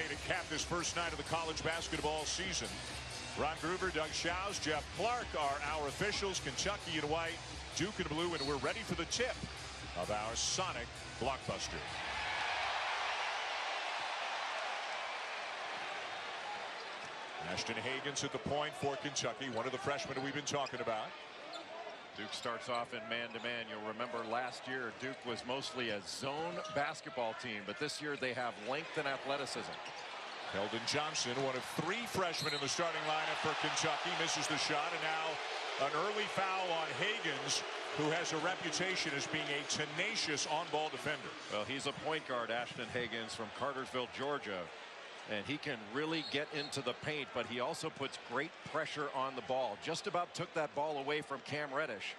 way to cap this first night of the college basketball season. Ron Groover, Doug Shows, Jeff Clark are our officials. Kentucky in white, Duke in blue, and we're ready for the tip of our Sonic blockbuster. Ashton Hagans at the point for Kentucky, one of the freshmen we've been talking about. Duke starts off in man-to-man. You'll remember last year Duke was mostly a zone basketball team, but this year they have length and athleticism. Keldon Johnson, one of 3 freshmen in the starting lineup for Kentucky, misses the shot, and now an early foul on Hagans, who has a reputation as being a tenacious on-ball defender. Well, he's a point guard, Ashton Hagans, from Cartersville, Georgia, and he can really get into the paint, but he also puts great pressure on the ball. Just about took that ball away from Cam Reddish.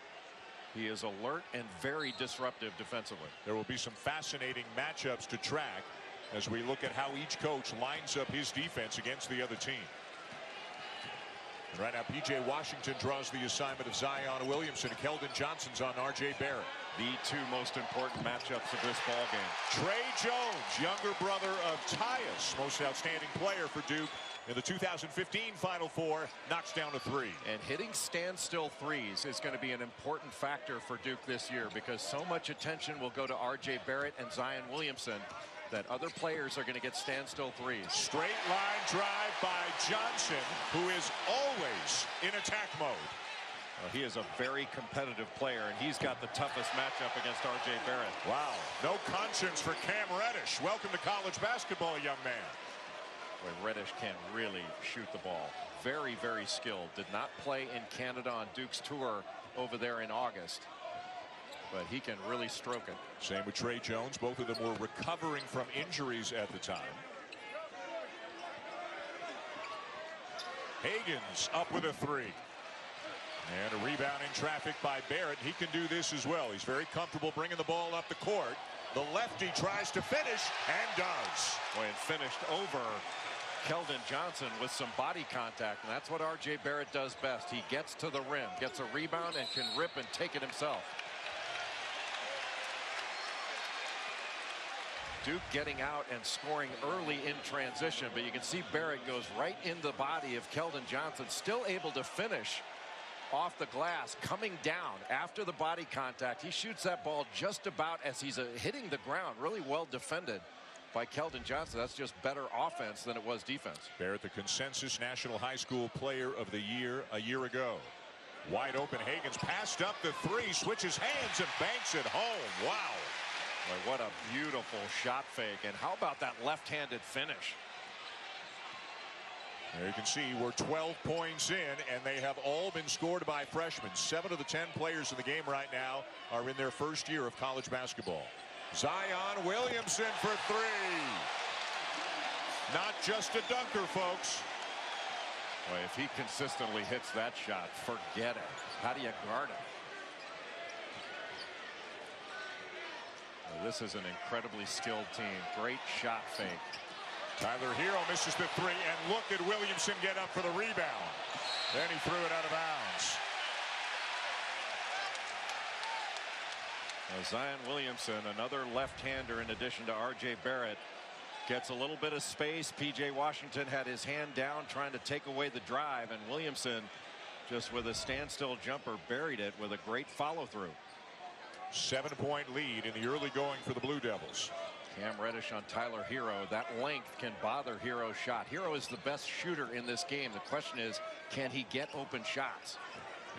He is alert and very disruptive defensively. There will be some fascinating matchups to track as we look at how each coach lines up his defense against the other team. And right now, P.J. Washington draws the assignment of Zion Williamson. Keldon Johnson's on R.J. Barrett. The 2 most important matchups of this ball game. Trey Jones, younger brother of Tyus, most outstanding player for Duke in the 2015 Final Four, knocks down a 3. And hitting standstill threes is going to be an important factor for Duke this year, because so much attention will go to R.J. Barrett and Zion Williamson that other players are going to get standstill threes. Straight line drive by Johnson, who is always in attack mode. Well, he is a very competitive player, and he's got the toughest matchup against R.J. Barrett. Wow, no conscience for Cam Reddish. Welcome to college basketball, young man. Boy, Reddish can really shoot the ball. Very, very skilled. Did not play in Canada on Duke's tour over there in August, but he can really stroke it. Same with Trey Jones. Both of them were recovering from injuries at the time. Hagans up with a 3. And a rebound in traffic by Barrett. He can do this as well. He's very comfortable bringing the ball up the court. The lefty tries to finish and does. Boy, and finished over Keldon Johnson with some body contact, and that's what R.J. Barrett does best. He gets to the rim, gets a rebound, and can rip and take it himself. Duke getting out and scoring early in transition, but you can see Barrett goes right in the body of Keldon Johnson, still able to finish off the glass, coming down after the body contact. He shoots that ball just about as he's hitting the ground. Really well defended by Keldon Johnson. That's just better offense than it was defense. Barrett, the consensus National High School Player of the Year a year ago. Wide open, Hagans passed up the 3, switches hands and banks it home. Wow. Boy, what a beautiful shot fake, and how about that left-handed finish? There you can see we're 12 points in, and they have all been scored by freshmen. 7 of the 10 players in the game right now are in their first year of college basketball. Zion Williamson for 3. Not just a dunker, folks. Boy, if he consistently hits that shot, forget it. How do you guard it? Well, this is an incredibly skilled team. Great shot fake. Tyler Hero misses the 3, and look at Williamson get up for the rebound. Then he threw it out of bounds. Zion Williamson, another left-hander in addition to R.J. Barrett, gets a little bit of space. P.J. Washington had his hand down trying to take away the drive, and Williamson, just with a standstill jumper, buried it with a great follow-through. 7-point lead in the early going for the Blue Devils. Cam Reddish on Tyler Hero. That length can bother Hero's shot. Hero is the best shooter in this game. The question is, can he get open shots?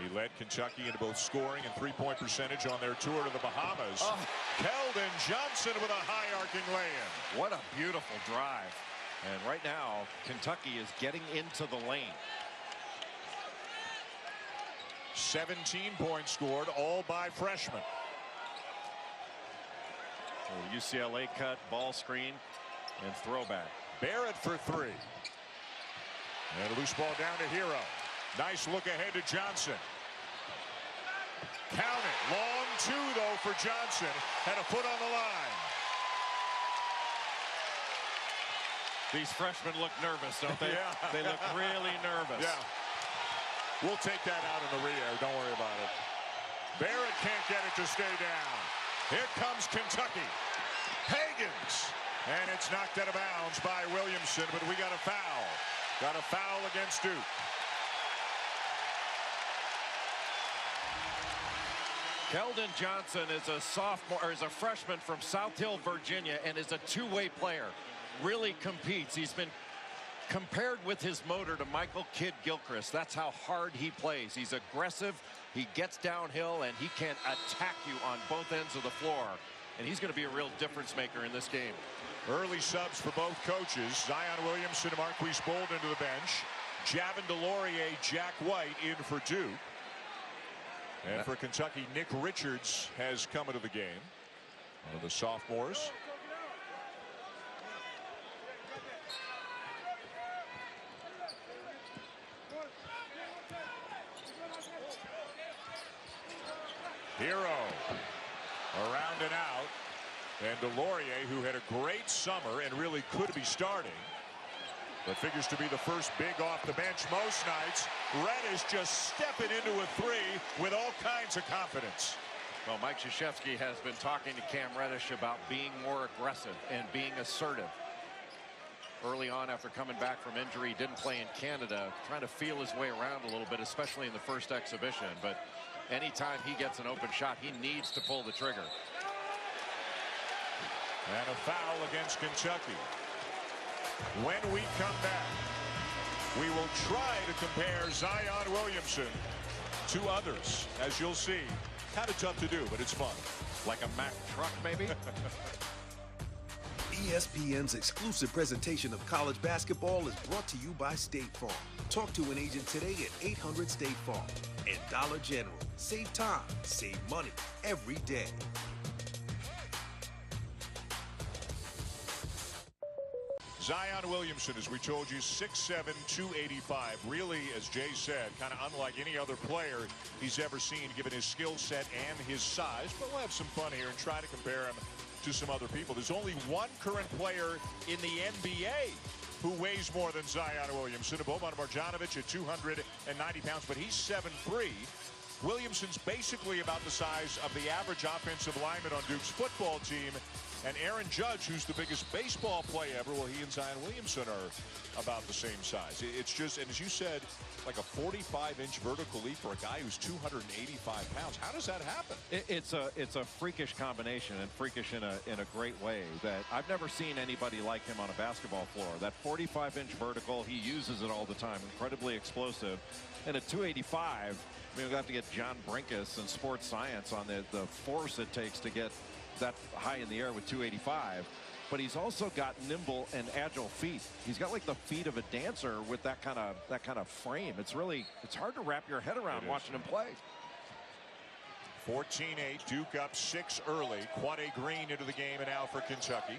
He led Kentucky in both scoring and 3-point percentage on their tour to the Bahamas. Keldon Johnson with a high arcing lay-in. What a beautiful drive. And right now, Kentucky is getting into the lane. 17 points scored, all by freshmen. UCLA cut, ball screen, and throwback. Barrett for 3. And a loose ball down to Hero. Nice look ahead to Johnson. Count it. Long 2, though, for Johnson. Had a foot on the line. These freshmen look nervous, don't they? Yeah. They look really nervous. Yeah. We'll take that out in the rear. Don't worry about it. Barrett can't get it to stay down. Here comes Kentucky. Hagans And it's knocked out of bounds by Williamson, but we got a foul. Got a foul against Duke. Keldon Johnson is a sophomore, or is a freshman from South Hill, Virginia, and is a two-way player. Really competes. He's been compared with his motor to Michael Kidd-Gilchrist. That's how hard he plays. He's aggressive. He gets downhill, and he can attack you on both ends of the floor. And he's going to be a real difference maker in this game. Early subs for both coaches. Zion Williamson and Marquise Bolden to the bench. Javin DeLaurier, Jack White in for Duke. And for Kentucky, Nick Richards has come into the game. One of the sophomores. Hero around and out. And DeLaurier, who had a great summer and really could be starting, but figures to be the first big off the bench most nights. Reddish just stepping into a three with all kinds of confidence. Well, Mike Krzyzewski has been talking to Cam Reddish about being more aggressive and being assertive. Early on, after coming back from injury, he didn't play in Canada, trying to feel his way around a little bit, especially in the first exhibition. But anytime he gets an open shot, he needs to pull the trigger. And a foul against Kentucky. When we come back, we will try to compare Zion Williamson to others. As you'll see, kind of tough to do, but it's fun. Like a Mack truck, maybe? ESPN's exclusive presentation of college basketball is brought to you by State Farm. Talk to an agent today at 800 State Farm. And Dollar General. Save time, save money every day. Zion Williamson, as we told you, 6'7", 285. Really, as Jay said, kind of unlike any other player he's ever seen, given his skill set and his size. But we'll have some fun here and try to compare him to some other people. There's only one current player in the NBA who weighs more than Zion Williamson, Boban Marjanovic at 290 pounds, but he's 7'3". Williamson's basically about the size of the average offensive lineman on Duke's football team. And Aaron Judge, who's the biggest baseball play ever, well, he and Zion Williamson are about the same size. It's just, and as you said, like a 45-inch vertical leap for a guy who's 285 pounds. How does that happen? It's a freakish combination, and freakish in a great way that I've never seen anybody like him on a basketball floor. That 45-inch vertical, he uses it all the time. Incredibly explosive. And at 285, I mean, we'll have to get John Brinkus and sports science on the force it takes to get that high in the air with 285. But he's also got nimble and agile feet. He's got like the feet of a dancer with that kind of frame. It's hard to wrap your head around watching him play. 14-8, Duke up 6 early. Quade Green into the game and now for Kentucky.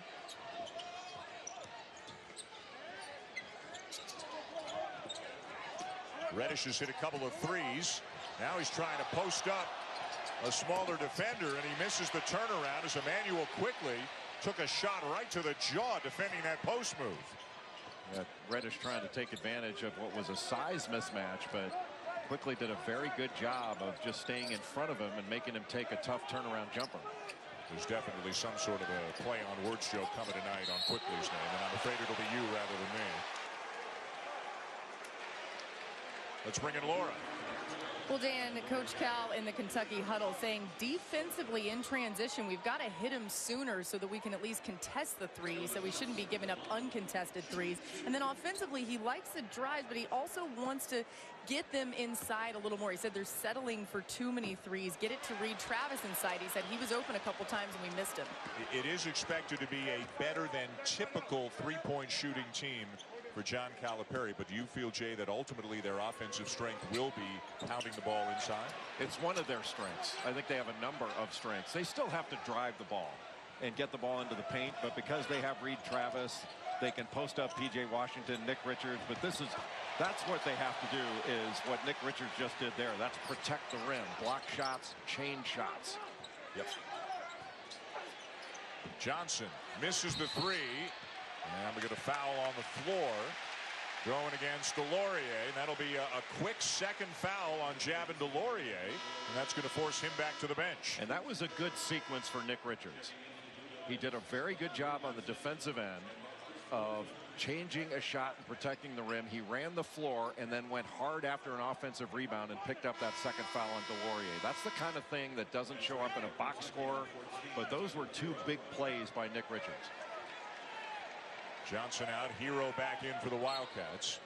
Reddish has hit a couple of threes. Now he's trying to post up a smaller defender, and he misses the turnaround as Emmanuel quickly took a shot right to the jaw defending that post move. Yeah, Reddish trying to take advantage of what was a size mismatch, but quickly did a very good job of just staying in front of him and making him take a tough turnaround jumper. There's definitely some sort of a play on words joke coming tonight on Quickly's name, and I'm afraid it'll be you rather than me. Let's bring in Laura. Well, Dan, Coach Cal in the Kentucky huddle saying defensively in transition, we've got to hit him sooner so that we can at least contest the threes, so we shouldn't be giving up uncontested threes. And then offensively, he likes the drives, but he also wants to get them inside a little more. He said they're settling for too many threes. Get it to Reed Travis inside. He said he was open a couple times and we missed him. It is expected to be a better than typical three-point shooting team for John Calipari, but do you feel, Jay, that ultimately their offensive strength will be pounding the ball inside? It's one of their strengths. I think they have a number of strengths. They still have to drive the ball and get the ball into the paint, but because they have Reed Travis, they can post up P.J. Washington, Nick Richards, but that's what they have to do, is what Nick Richards just did there. That's protect the rim, block shots, chain shots. Yep. Johnson misses the three. And we get a foul on the floor going against DeLaurier, and that'll be a quick second foul on Javin DeLaurier, and that's going to force him back to the bench. And that was a good sequence for Nick Richards. He did a very good job on the defensive end of changing a shot and protecting the rim. He ran the floor and then went hard after an offensive rebound and picked up that second foul on Delorier. That's the kind of thing that doesn't show up in a box score, but those were two big plays by Nick Richards. Johnson out, Hero back in for the Wildcats.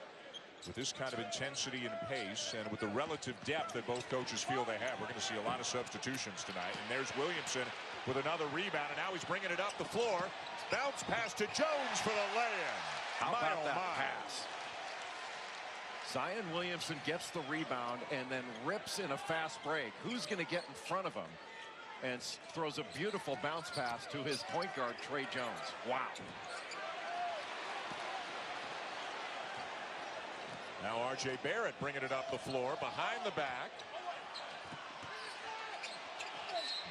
With this kind of intensity and pace, and with the relative depth that both coaches feel they have, we're going to see a lot of substitutions tonight. And there's Williamson with another rebound, and now he's bringing it up the floor. Bounce pass to Jones for the lay-in. How about that pass? Zion Williamson gets the rebound and then rips in a fast break. Who's going to get in front of him? And throws a beautiful bounce pass to his point guard, Trey Jones. Wow. Now R.J. Barrett bringing it up the floor, behind the back.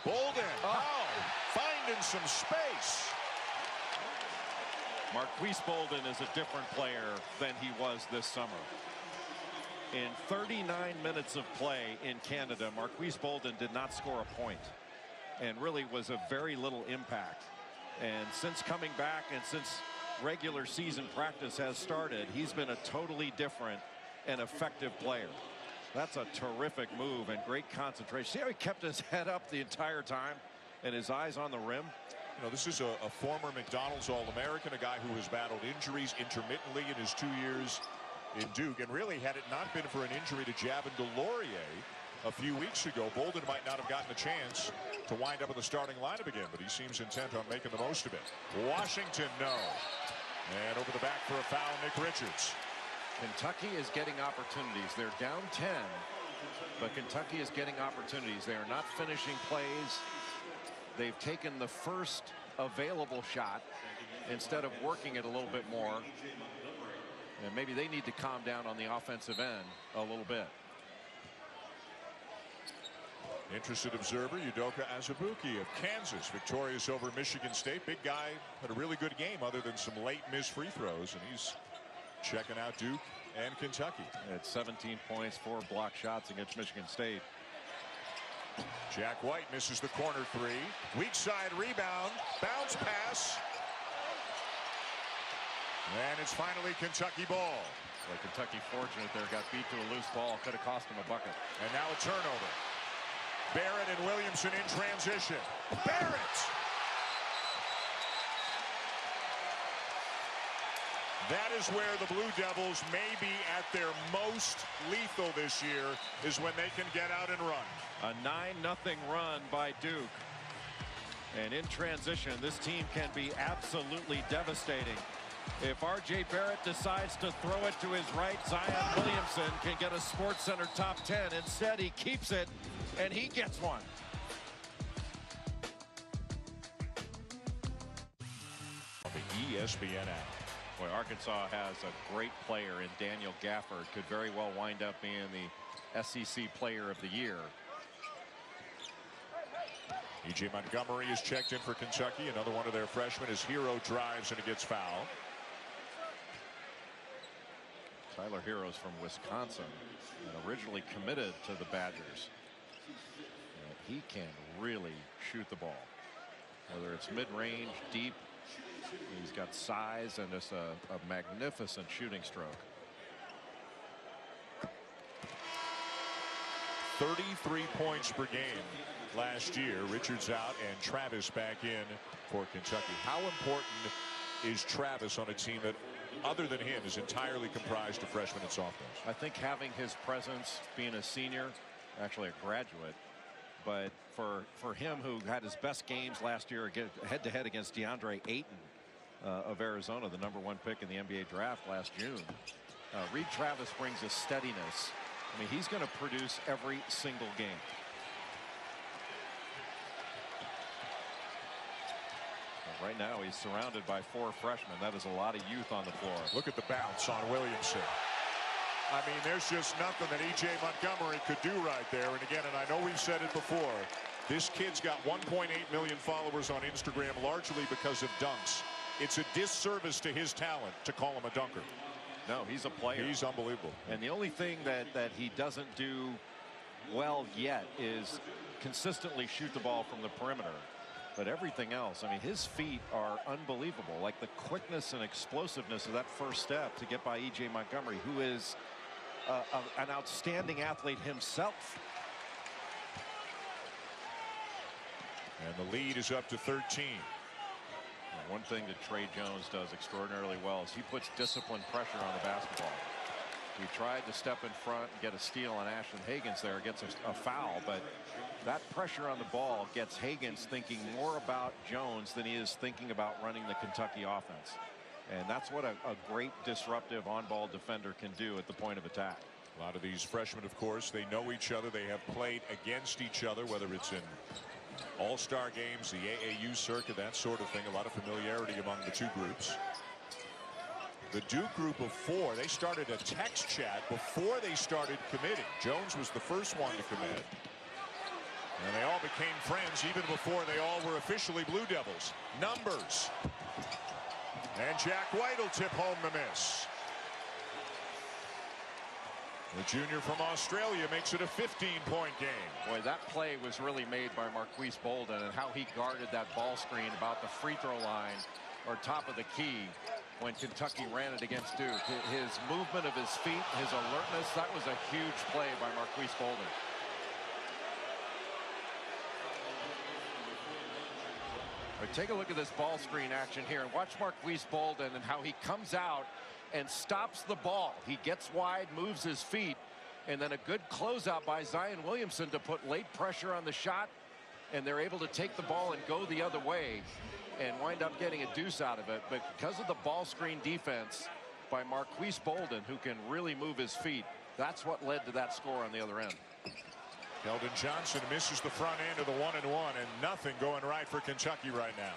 Bolden, finding some space. Marquise Bolden is a different player than he was this summer. In 39 minutes of play in Canada, Marquise Bolden did not score a point and really was a very little impact. And since coming back and since regular season practice has started, he's been a totally different and effective player. That's a terrific move and great concentration. See how he kept his head up the entire time and his eyes on the rim? You know, this is a former McDonald's All-American, a guy who has battled injuries intermittently in his 2 years in Duke. And really, had it not been for an injury to Javin Delorier a few weeks ago, Bolden might not have gotten a chance to wind up in the starting lineup again, but he seems intent on making the most of it. Washington, no. And over the back for a foul, Nick Richards. Kentucky is getting opportunities. They're down 10, but Kentucky is getting opportunities. They are not finishing plays. They've taken the first available shot instead of working it a little bit more. And maybe they need to calm down on the offensive end a little bit. Interested observer Udoka Azubuike of Kansas, victorious over Michigan State. Big guy, had a really good game other than some late missed free throws, and he's checking out Duke and Kentucky. At 17 points, 4 block shots against Michigan State. Jack White misses the corner three. Weak side rebound, bounce pass. And it's finally Kentucky ball. Well, Kentucky fortunate there, got beat to a loose ball, could have cost him a bucket. And now a turnover. Barrett and Williamson in transition. Barrett! That is where the Blue Devils may be at their most lethal this year, is when they can get out and run. A 9-0 run by Duke. And in transition, this team can be absolutely devastating. If R.J. Barrett decides to throw it to his right, Zion Williamson can get a SportsCenter top 10. Instead, he keeps it, and he gets one. The ESPN app. Boy, Arkansas has a great player in Daniel Gafford. Could very well wind up being the SEC Player of the Year. E.J. Montgomery is checked in for Kentucky. Another one of their freshmen. His Hero drives and it gets fouled. Tyler Hero's from Wisconsin and originally committed to the Badgers. And he can really shoot the ball, whether it's mid-range, deep. He's got size and just a magnificent shooting stroke. 33 points per game last year. Richards out and Travis back in for Kentucky. How important is Travis on a team that, other than him, is entirely comprised of freshmen and sophomores? I think having his presence, being a senior, actually a graduate, but for him, who had his best games last year head-to-head against DeAndre Ayton of Arizona, the #1 pick in the NBA draft last June. Reed Travis brings a steadiness. I mean, he's going to produce every single game. But right now, he's surrounded by 4 freshmen. That is a lot of youth on the floor. Look at the bounce on Williamson. I mean, there's just nothing that E.J. Montgomery could do right there. And again, and I know we've said it before, this kid's got 1.8 million followers on Instagram, largely because of dunks. It's a disservice to his talent to call him a dunker. No, he's a player. He's unbelievable. And the only thing that he doesn't do well yet is consistently shoot the ball from the perimeter. But everything else, I mean, his feet are unbelievable. Like the quickness and explosiveness of that first step to get by E.J. Montgomery, who is an outstanding athlete himself. And the lead is up to 13. One thing that Trey Jones does extraordinarily well is he puts disciplined pressure on the basketball. He tried to step in front and get a steal on Ashton Hagans there, gets a foul, but that pressure on the ball gets Hagans thinking more about Jones than he is thinking about running the Kentucky offense. And that's what a great disruptive on-ball defender can do at the point of attack. A lot of these freshmen, of course, they know each other. They have played against each other, whether it's in all-star games, the AAU circuit, that sort of thing. A lot of familiarity among the two groups. The Duke group of four, they started a text chat before they started committing. Jones was the first one to commit. And they all became friends even before they all were officially Blue Devils. Numbers. And Jack White will tip home the miss. The junior from Australia makes it a 15-point game. Boy, that play was really made by Marquise Bolden, and how he guarded that ball screen about the free throw line or top of the key when Kentucky ran it against Duke. His movement of his feet, his alertness, that was a huge play by Marquise Bolden. Right, take a look at this ball screen action here and watch Marquise Bolden and how he comes out and stops the ball. He gets wide, moves his feet, and then a good closeout by Zion Williamson to put late pressure on the shot, and they're able to take the ball and go the other way and wind up getting a deuce out of it. But because of the ball screen defense by Marquise Bolden, who can really move his feet, that's what led to that score on the other end. Keldon Johnson misses the front end of the 1-and-1, and nothing going right for Kentucky right now.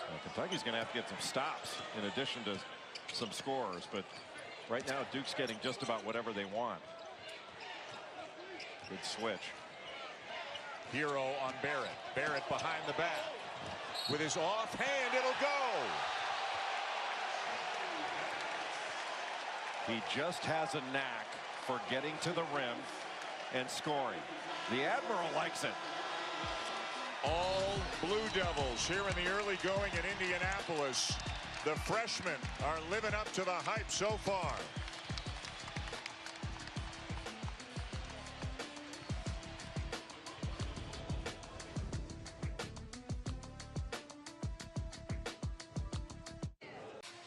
Well, Kentucky's going to have to get some stops in addition to some scores, but right now Duke's getting just about whatever they want. Good switch. Hero on Barrett. Barrett behind the back. With his offhand, it'll go. He just has a knack for getting to the rim and scoring. The Admiral likes it. All Blue Devils here in the early going in Indianapolis. The freshmen are living up to the hype so far.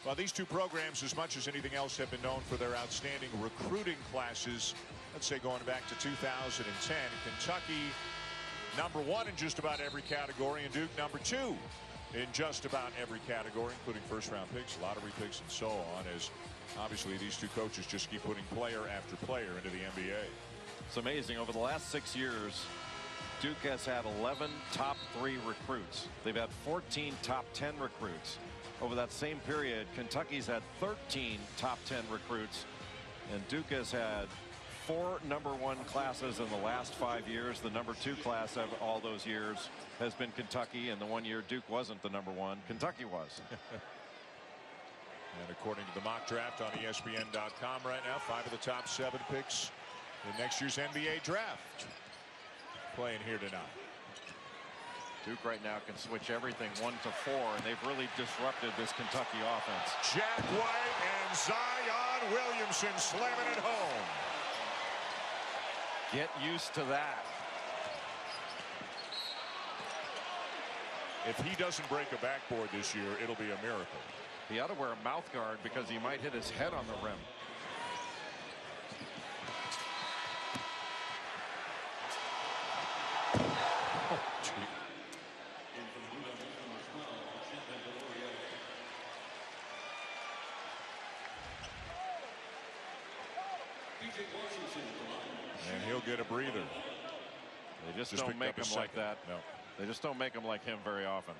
Well, these two programs, as much as anything else, have been known for their outstanding recruiting classes. Let's say going back to 2010. Kentucky #1 in just about every category, and Duke #2 in just about every category, including first-round picks, lottery picks, and so on, as obviously these two coaches just keep putting player after player into the NBA. It's amazing. Over the last 6 years, Duke has had 11 top 3 recruits. They've had 14 top 10 recruits. Over that same period, Kentucky's had 13 top 10 recruits, and Duke has had 4 #1 classes in the last 5 years. The #2 class of all those years has been Kentucky, and the one year Duke wasn't the #1, Kentucky was. And according to the mock draft on ESPN.com right now, 5 of the top 7 picks in next year's NBA draft playing here tonight. Duke right now can switch everything 1 to 4, and they've really disrupted this Kentucky offense. Jack White and Zion Williamson slamming it home. Get used to that. If he doesn't break a backboard this year, it'll be a miracle. He ought to wear a mouth guard because he might hit his head on the rim. And he'll get a breather. They just don't make him like that. No. They just don't make him like him very often.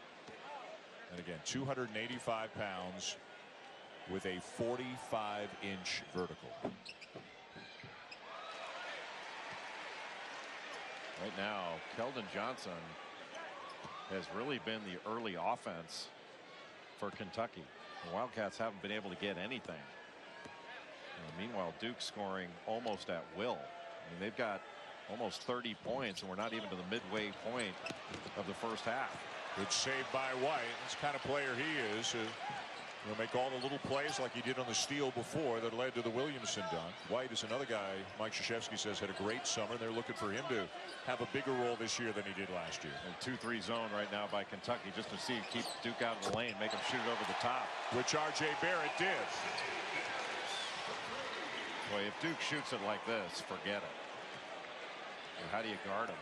And again, 285 pounds with a 45-inch vertical. Right now, Keldon Johnson has really been the early offense for Kentucky. The Wildcats haven't been able to get anything. Meanwhile, Duke scoring almost at will. I mean, they've got almost 30 points, and we're not even to the midway point of the first half. Good save by White. That's the kind of player he is. He'll make all the little plays like he did on the steal before that led to the Williamson dunk. White is another guy Mike Krzyzewski says had a great summer. They're looking for him to have a bigger role this year than he did last year. And 2-3 zone right now by Kentucky just to see keep Duke out of the lane, make him shoot it over the top. Which R.J. Barrett did. Boy, if Duke shoots it like this, forget it. And how do you guard him?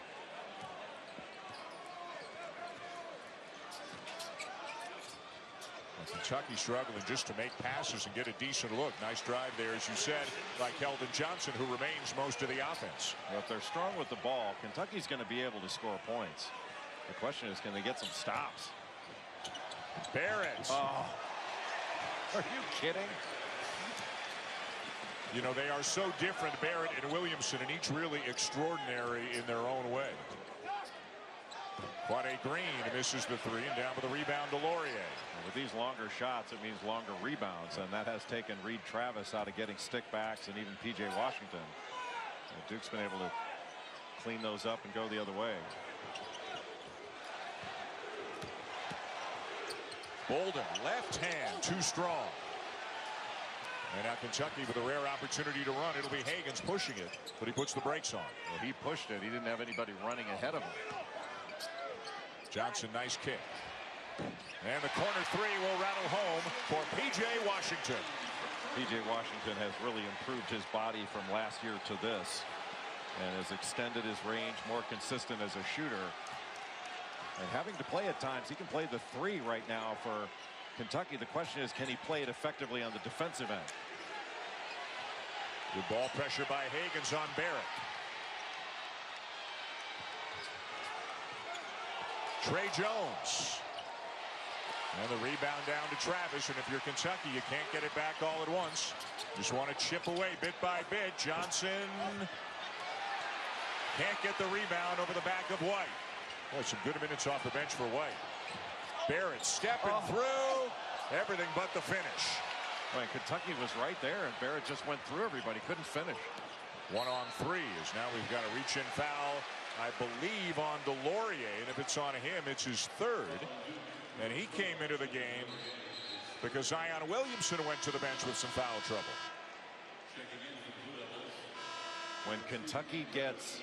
Kentucky struggling just to make passes and get a decent look. Nice drive there, as you said, by Keldon Johnson, who remains most of the offense. Well, if they're strong with the ball, Kentucky's going to be able to score points. The question is, can they get some stops? Barrett. Oh, are you kidding? You know, they are so different, Barrett and Williamson, and each really extraordinary in their own way. Quade Green misses the three, and down with the rebound to Laurier. With these longer shots, it means longer rebounds, and that has taken Reed Travis out of getting stickbacks and even P.J. Washington. And Duke's been able to clean those up and go the other way. Bolden, left hand, too strong. And now Kentucky with a rare opportunity to run. It'll be Hagens pushing it, but he puts the brakes on. Well, he pushed it. He didn't have anybody running ahead of him. Johnson, nice kick. And the corner three will rattle home for P.J. Washington. P.J. Washington has really improved his body from last year to this and has extended his range, more consistent as a shooter. And having to play at times, he can play the three right now for Kentucky. The question is, can he play it effectively on the defensive end? Good ball pressure by Hagens on Barrett. Trey Jones. And the rebound down to Travis. And if you're Kentucky, you can't get it back all at once. Just want to chip away bit by bit. Johnson can't get the rebound over the back of White. Boy, some good minutes off the bench for White. Barrett stepping through. Everything but the finish. Well, Kentucky was right there, and Barrett just went through everybody. Couldn't finish. 1-on-3 is now we've got a reach-in foul, I believe, on Laurier. And if it's on him, it's his third. And he came into the game because Zion Williamson went to the bench with some foul trouble. When Kentucky gets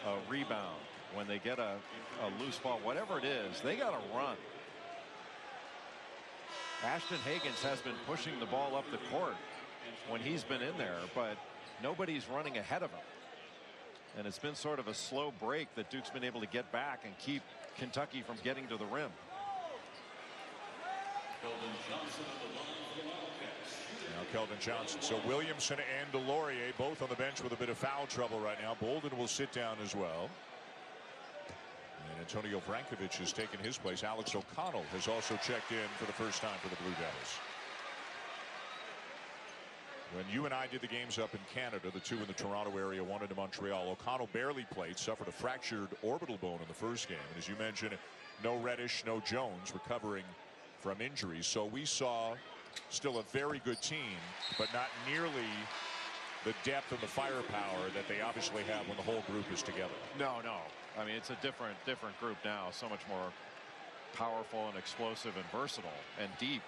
a rebound, when they get a loose ball, whatever it is, they got to run. Ashton Hagens has been pushing the ball up the court when he's been in there, but nobody's running ahead of him. And it's been sort of a slow break that Duke's been able to get back and keep Kentucky from getting to the rim. Now Keldon Johnson. So Williamson and Laurier both on the bench with a bit of foul trouble right now. Bolden will sit down as well. And Antonio Vrankovic has taken his place. Alex O'Connell has also checked in for the first time for the Blue Devils. When you and I did the games up in Canada, the two in the Toronto area, one in Montreal, O'Connell barely played, suffered a fractured orbital bone in the first game. And as you mentioned, no Reddish, no Jones recovering from injuries. So we saw still a very good team, but not nearly the depth and the firepower that they obviously have when the whole group is together. No. I mean, it's a different group now. So much more powerful and explosive and versatile and deep.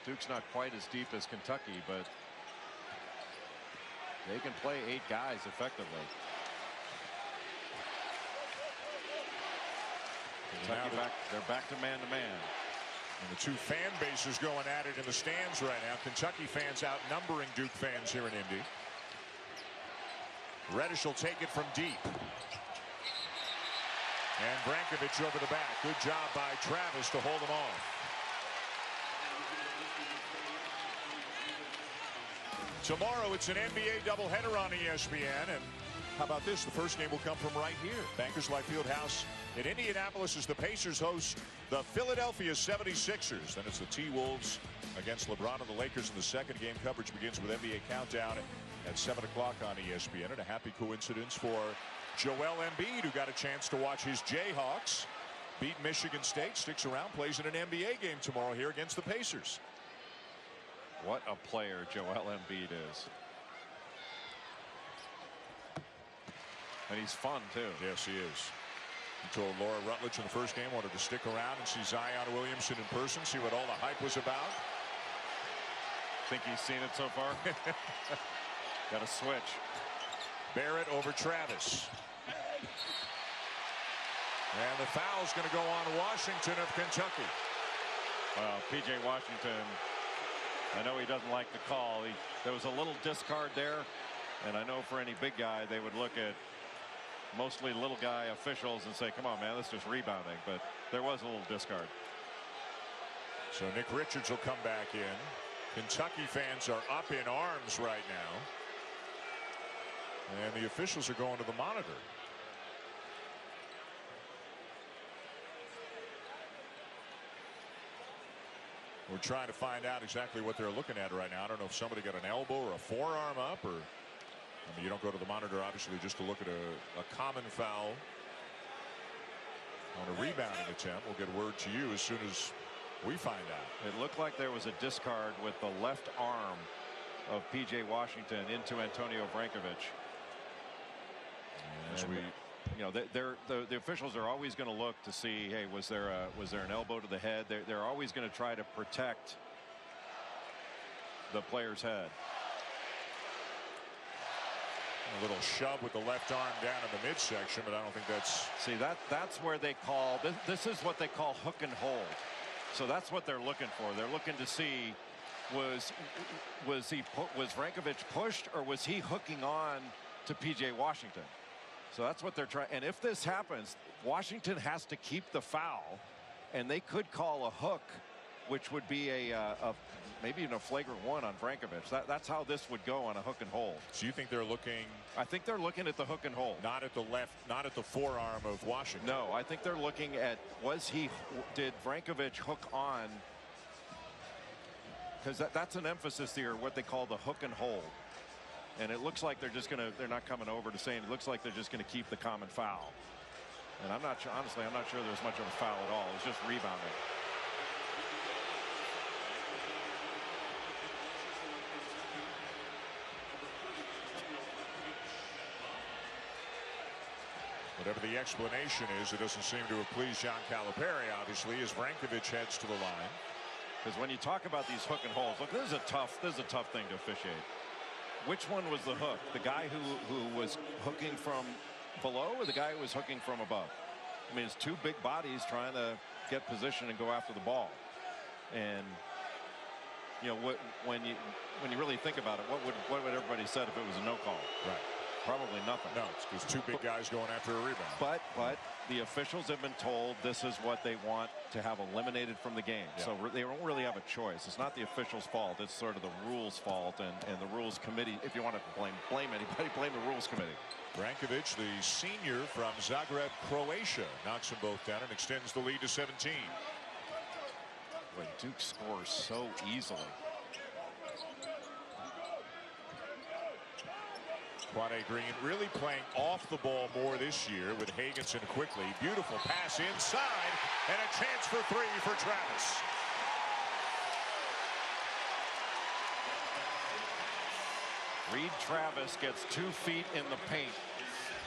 Duke's not quite as deep as Kentucky, but they can play 8 guys effectively. Kentucky they're back to man-to-man. And the two fan bases going at it in the stands right now. Kentucky fans outnumbering Duke fans here in Indy. Reddish will take it from deep. And Vrankovic over the back. Good job by Travis to hold him off. Tomorrow it's an NBA doubleheader on ESPN. And how about this? The first game will come from right here. Bankers Life Fieldhouse in Indianapolis as the Pacers host the Philadelphia 76ers. Then it's the T-Wolves against LeBron and the Lakers in the second game. Coverage begins with NBA Countdown at 7 o'clock on ESPN. And a happy coincidence for Joel Embiid, who got a chance to watch his Jayhawks beat Michigan State, sticks around, plays in an NBA game tomorrow here against the Pacers. What a player Joel Embiid is. And he's fun, too. Yes, he is. He told Laura Rutledge in the first game wanted to stick around and see Zion Williamson in person, see what all the hype was about. Think he's seen it so far? Got to switch. Barrett over Travis. And the foul's going to go on Washington of Kentucky. Well, P.J. Washington, I know he doesn't like the call. There was a little discard there, and I know for any big guy, they would look at mostly little guy officials and say, come on, man, that's just rebounding. But there was a little discard. So Nick Richards will come back in. Kentucky fans are up in arms right now. And the officials are going to the monitor. We're trying to find out exactly what they're looking at right now. I don't know if somebody got an elbow or a forearm up, or I mean, you don't go to the monitor obviously just to look at a common foul on a rebounding attempt. We'll get word to you as soon as we find out. It looked like there was a discard with the left arm of P.J. Washington into Antonio Brankovic. As we, you know, the officials are always going to look to see, hey, was there an elbow to the head? They're always going to try to protect the player's head. A little shove with the left arm down in the midsection, but I don't think that's. See, that's where they call this is what they call hook and hold. So that's what they're looking for. They're looking to see was Brankovic pushed, or was he hooking on to P.J. Washington? So that's what they're trying. And if this happens, Washington has to keep the foul, and they could call a hook, which would be maybe even a flagrant one on Brankovic. That's how this would go on a hook and hold. So you think they're looking? I think they're looking at the hook and hold. Not at the left, not at the forearm of Washington. No, I think they're looking at did Brankovic hook on? Because that's an emphasis here, what they call the hook and hold. And it looks like they're not coming over to saying, it looks like they're just going to keep the common foul. And I'm not sure, honestly, I'm not sure there's much of a foul at all. It's just rebounding. Whatever the explanation is, it doesn't seem to have pleased John Calipari, obviously, as Brankovic heads to the line. Because when you talk about these hook and holds, look, this is a tough thing to officiate. Which one was the hook? The guy who was hooking from below, or the guy who was hooking from above? I mean, it's two big bodies trying to get position and go after the ball. And you know, when you really think about it, what would everybody said if it was a no call? Right. Probably nothing. No, it's because two big guys going after a rebound. But the officials have been told this is what they want to have eliminated from the game. Yeah. So they don't really have a choice. It's not the officials' fault. It's sort of the rules' fault, and the rules committee. If you want to blame anybody, blame the rules committee. Brankovic, the senior from Zagreb, Croatia, knocks them both down and extends the lead to 17. When Duke scores so easily. Quade Green really playing off the ball more this year with Hagenson quickly. Beautiful pass inside, and a chance for three for Travis. Reed Travis gets 2 feet in the paint,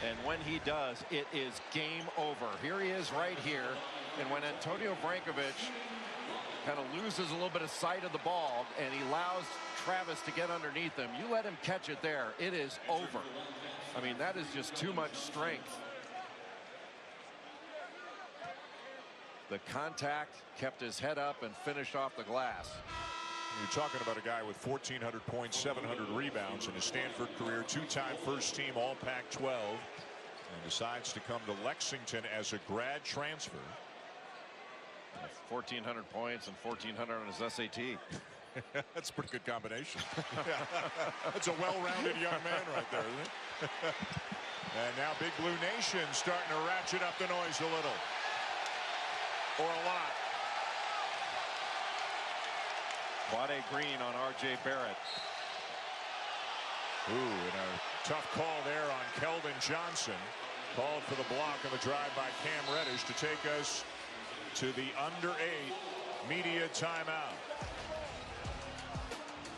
and when he does, it is game over. Here he is right here, and when Antonio Brankovic kind of loses a little bit of sight of the ball and he allows Travis to get underneath him, you let him catch it there, it is over. I mean, that is just too much strength. The contact kept his head up and finished off the glass. You're talking about a guy with 1,400 points, 700 rebounds in his Stanford career, two-time first-team All-Pac-12, and decides to come to Lexington as a grad transfer. 1,400 points and 1,400 on his SAT. That's a pretty good combination. That's a well-rounded young man right there, isn't it? And now Big Blue Nation starting to ratchet up the noise a little. Or a lot. Quade Green on R.J. Barrett. Ooh, and a tough call there on Keldon Johnson. Called for the block on the drive by Cam Reddish to take us to the under 8 media timeout.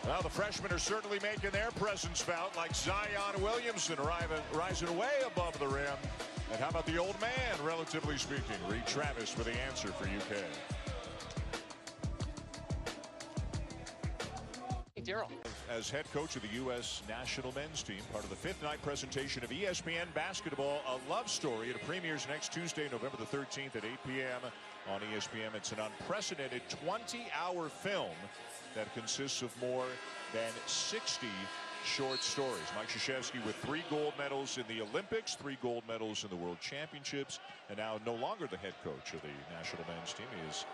Well, the freshmen are certainly making their presence felt, like Zion Williamson rising way above the rim. And how about the old man, relatively speaking? Reed Travis for the answer for UK. Daryl. As head coach of the U.S. national men's team, part of the fifth night presentation of ESPN Basketball, a love story. It premieres next Tuesday, November the 13th at 8 p.m. on ESPN. It's an unprecedented 20-hour film that consists of more than 60 short stories. Mike Krzyzewski with 3 gold medals in the Olympics, 3 gold medals in the World Championships, and now no longer the head coach of the national men's team. He has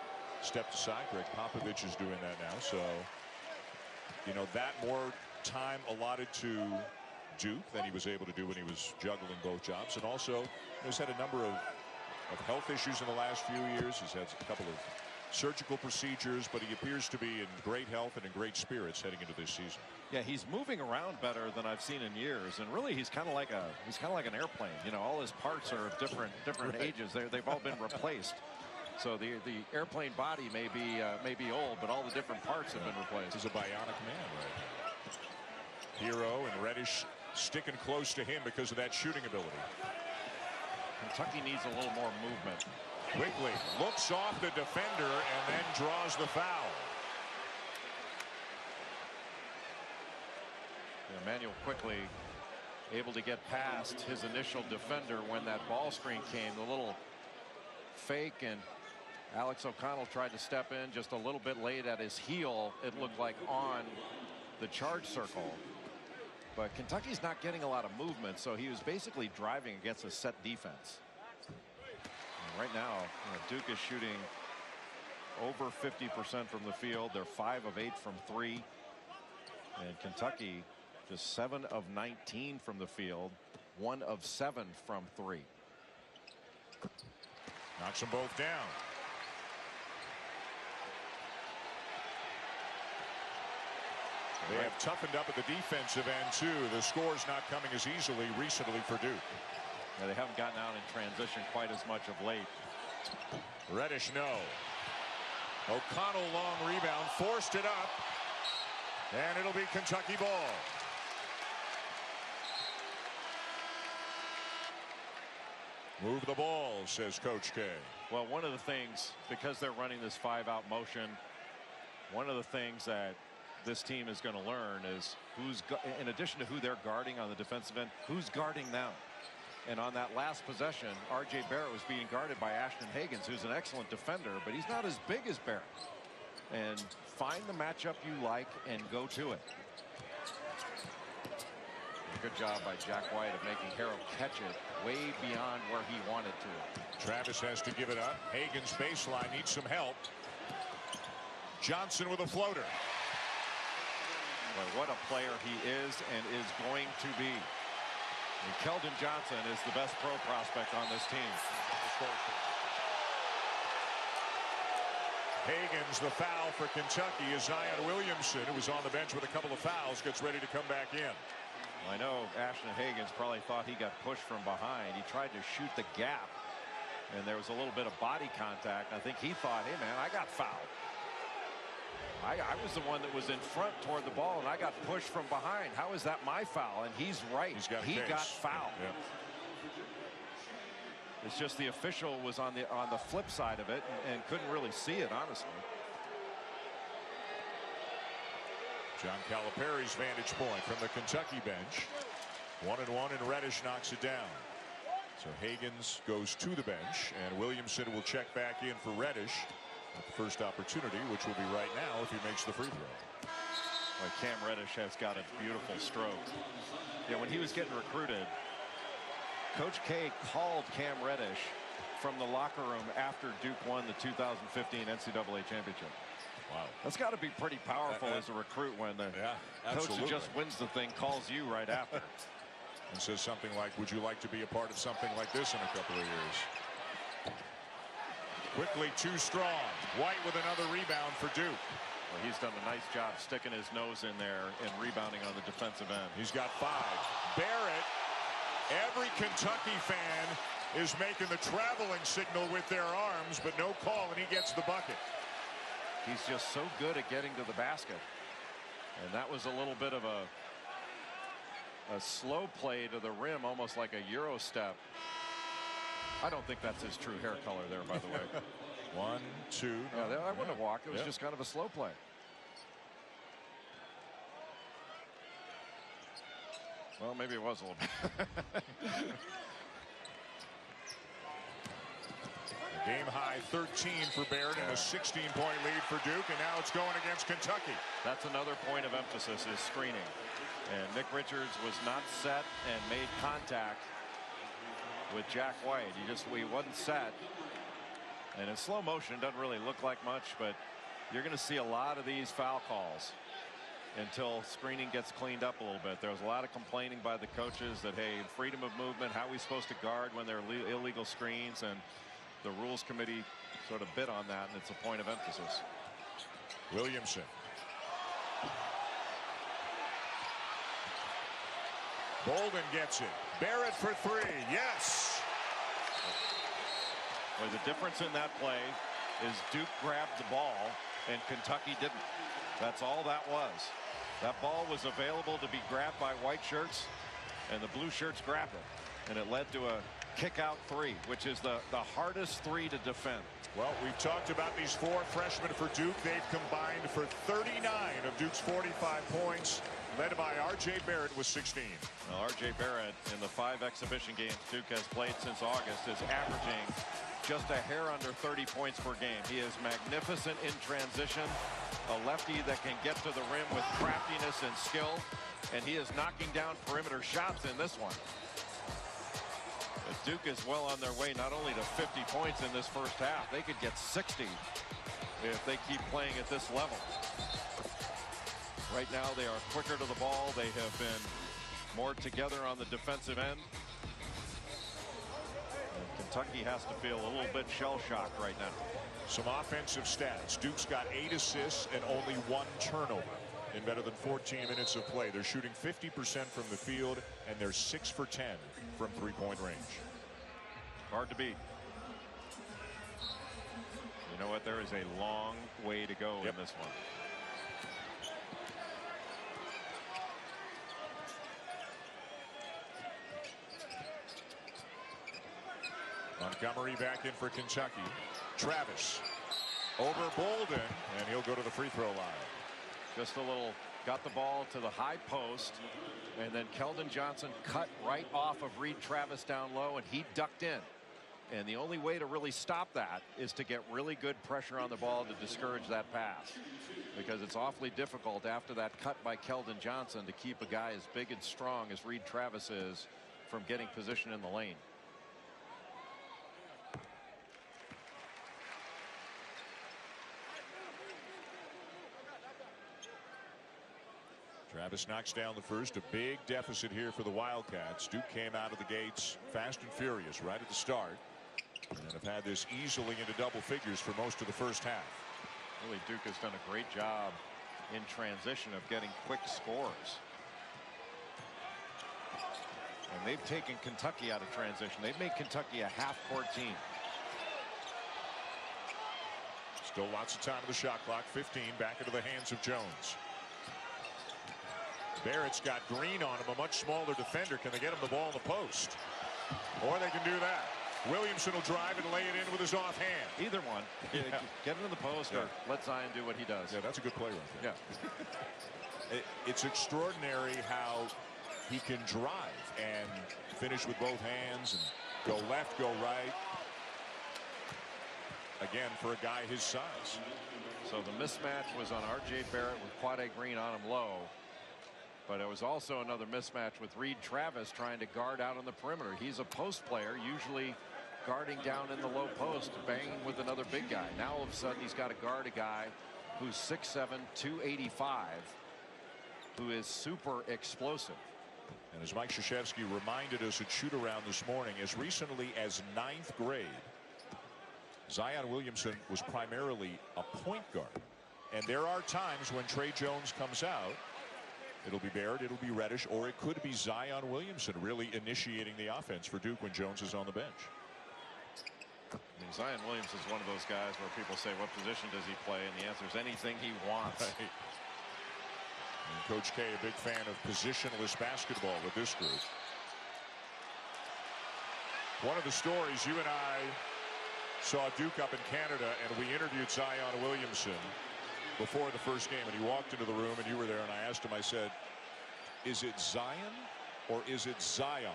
stepped aside. Greg Popovich is doing that now. So, you know, that more time allotted to Duke than he was able to do when he was juggling both jobs. And also, he's had a number of health issues in the last few years. He's had a couple of surgical procedures, but he appears to be in great health and in great spirits heading into this season. Yeah, he's moving around better than I've seen in years, and really he's kind of like an airplane. You know, all his parts are of different right. ages. They've all been replaced. So the airplane body may be old, but all the different parts have been replaced. He's a bionic man right now. Hero and Reddish sticking close to him because of that shooting ability. Kentucky needs a little more movement. Quickly looks off the defender and then draws the foul. Emmanuel quickly able to get past his initial defender when that ball screen came. The little fake, and Alex O'Connell tried to step in just a little bit late at his heel. It looked like on the charge circle. But Kentucky's not getting a lot of movement, so he was basically driving against a set defense. And right now, Duke is shooting over 50% from the field. They're 5 of 8 from 3. And Kentucky just 7 of 19 from the field, 1 of 7 from 3. Knocks them both down. They have toughened up at the defensive end too. The score's not coming as easily recently for Duke. Yeah, they haven't gotten out in transition quite as much of late. Reddish, no. O'Connell, long rebound, forced it up, and it'll be Kentucky ball. Move the ball, says Coach K. Well, one of the things, because they're running this 5-out motion, one of the things that this team is going to learn is who's, in addition to who they're guarding on the defensive end, who's guarding them. And on that last possession, R.J. Barrett was being guarded by Ashton Hagans, who's an excellent defender, but he's not as big as Barrett. And find the matchup you like and go to it. Good job by Jack White of making Harrell catch it way beyond where he wanted to. Travis has to give it up. Hagans baseline needs some help. Johnson with a floater. Boy, what a player he is and is going to be. And Keldon Johnson is the best pro prospect on this team. Hagans, the foul for Kentucky, is Zion Williamson, who was on the bench with a couple of fouls, gets ready to come back in. Well, I know Ashton Hagans probably thought he got pushed from behind. He tried to shoot the gap, and there was a little bit of body contact. I think he thought, hey, man, I got fouled. I was the one that was in front toward the ball, and I got pushed from behind. How is that my foul? And he's right. He got fouled. Yeah. It's just the official was on the flip side of it and couldn't really see it, honestly. John Calipari's vantage point from the Kentucky bench. 1-1, and Reddish knocks it down. So Hagans goes to the bench, and Williamson will check back in for Reddish at the first opportunity, which will be right now if he makes the free throw. Well, Cam Reddish has got a beautiful stroke. Yeah, when he was getting recruited, Coach K called Cam Reddish from the locker room after Duke won the 2015 NCAA championship. Wow. That's got to be pretty powerful as a recruit when the coach who just wins the thing calls you right after. And says something like, would you like to be a part of something like this in a couple of years? Quickly, too strong. White with another rebound for Duke. Well, he's done a nice job sticking his nose in there and rebounding on the defensive end. He's got 5. Barrett, every Kentucky fan is making the traveling signal with their arms, but no call, and he gets the bucket. He's just so good at getting to the basket. And that was a little bit of a slow play to the rim, almost like a Euro step. I don't think that's his true hair color there, by the way. 1, 2. Yeah, I wouldn't have walked. It was just kind of a slow play. Well, maybe it was a little bit. Game high 13 for Barrett and a 16-point lead for Duke, and now it's going against Kentucky. That's another point of emphasis is screening. And Nick Richards was not set and made contact with Jack White. He wasn't set. And in slow motion, it doesn't really look like much, but you're going to see a lot of these foul calls until screening gets cleaned up a little bit. There was a lot of complaining by the coaches that, hey, freedom of movement, how are we supposed to guard when there are illegal screens? And the rules committee sort of bit on that, and it's a point of emphasis. Williamson. Bolden gets it. Barrett for 3. Yes. Well, the difference in that play is Duke grabbed the ball and Kentucky didn't. That's all that was. That ball was available to be grabbed by white shirts, and the blue shirts grabbed it, and it led to a kick out 3, which is the hardest 3 to defend. Well, we've talked about these 4 freshmen for Duke. They've combined for 39 of Duke's 45 points, led by R.J. Barrett with 16. Well, R.J. Barrett, in the 5 exhibition games Duke has played since August, is averaging just a hair under 30 points per game. He is magnificent in transition, a lefty that can get to the rim with craftiness and skill, and he is knocking down perimeter shots in this one. But Duke is well on their way not only to 50 points in this first half, they could get 60 if they keep playing at this level. Right now they are quicker to the ball. They have been more together on the defensive end. And Kentucky has to feel a little bit shell-shocked right now. Some offensive stats. Duke's got 8 assists and only 1 turnover in better than 14 minutes of play. They're shooting 50% from the field, and they're 6 for 10 from 3-point range. Hard to beat. You know what? There is a long way to go in this one. Montgomery back in for Kentucky. Travis over Bolden, and he'll go to the free throw line. Just a little, got the ball to the high post, and then Keldon Johnson cut right off of Reed Travis down low, and he ducked in. And the only way to really stop that is to get really good pressure on the ball to discourage that pass, because it's awfully difficult after that cut by Keldon Johnson to keep a guy as big and strong as Reed Travis is from getting position in the lane. Travis knocks down the first. A big deficit here for the Wildcats. Duke came out of the gates fast and furious right at the start, and have had this easily into double figures for most of the first half. Really, Duke has done a great job in transition of getting quick scores. And they've taken Kentucky out of transition. They've made Kentucky a half-court team. Still lots of time on the shot clock. 15 back into the hands of Jones. Barrett's got Green on him, a much smaller defender. Can they get him the ball in the post? Or they can do that. Williamson will drive and lay it in with his offhand. Either one. Yeah. Get him in the post or let Zion do what he does. Yeah, that's a good play right there. Yeah. It's extraordinary how he can drive and finish with both hands and go left, go right. Again, for a guy his size. So the mismatch was on R.J. Barrett with Quade Green on him low. But it was also another mismatch with Reed Travis trying to guard out on the perimeter. He's a post player, usually guarding down in the low post, banging with another big guy. Now all of a sudden he's got to guard a guy who's 6'7", 285, who is super explosive. And as Mike Krzyzewski reminded us at shoot-around this morning, as recently as 9th grade, Zion Williamson was primarily a point guard. And there are times when Trey Jones comes out, it'll be Barrett, it'll be Reddish, or it could be Zion Williamson really initiating the offense for Duke when Jones is on the bench. I mean, Zion Williams is one of those guys where people say, what position does he play? And the answer is anything he wants. Right. And Coach K, a big fan of positionless basketball with this group. One of the stories, you and I saw Duke up in Canada, and we interviewed Zion Williamson before the first game, and he walked into the room, and you were there, and I asked him, I said, is it Zion or is it Zion?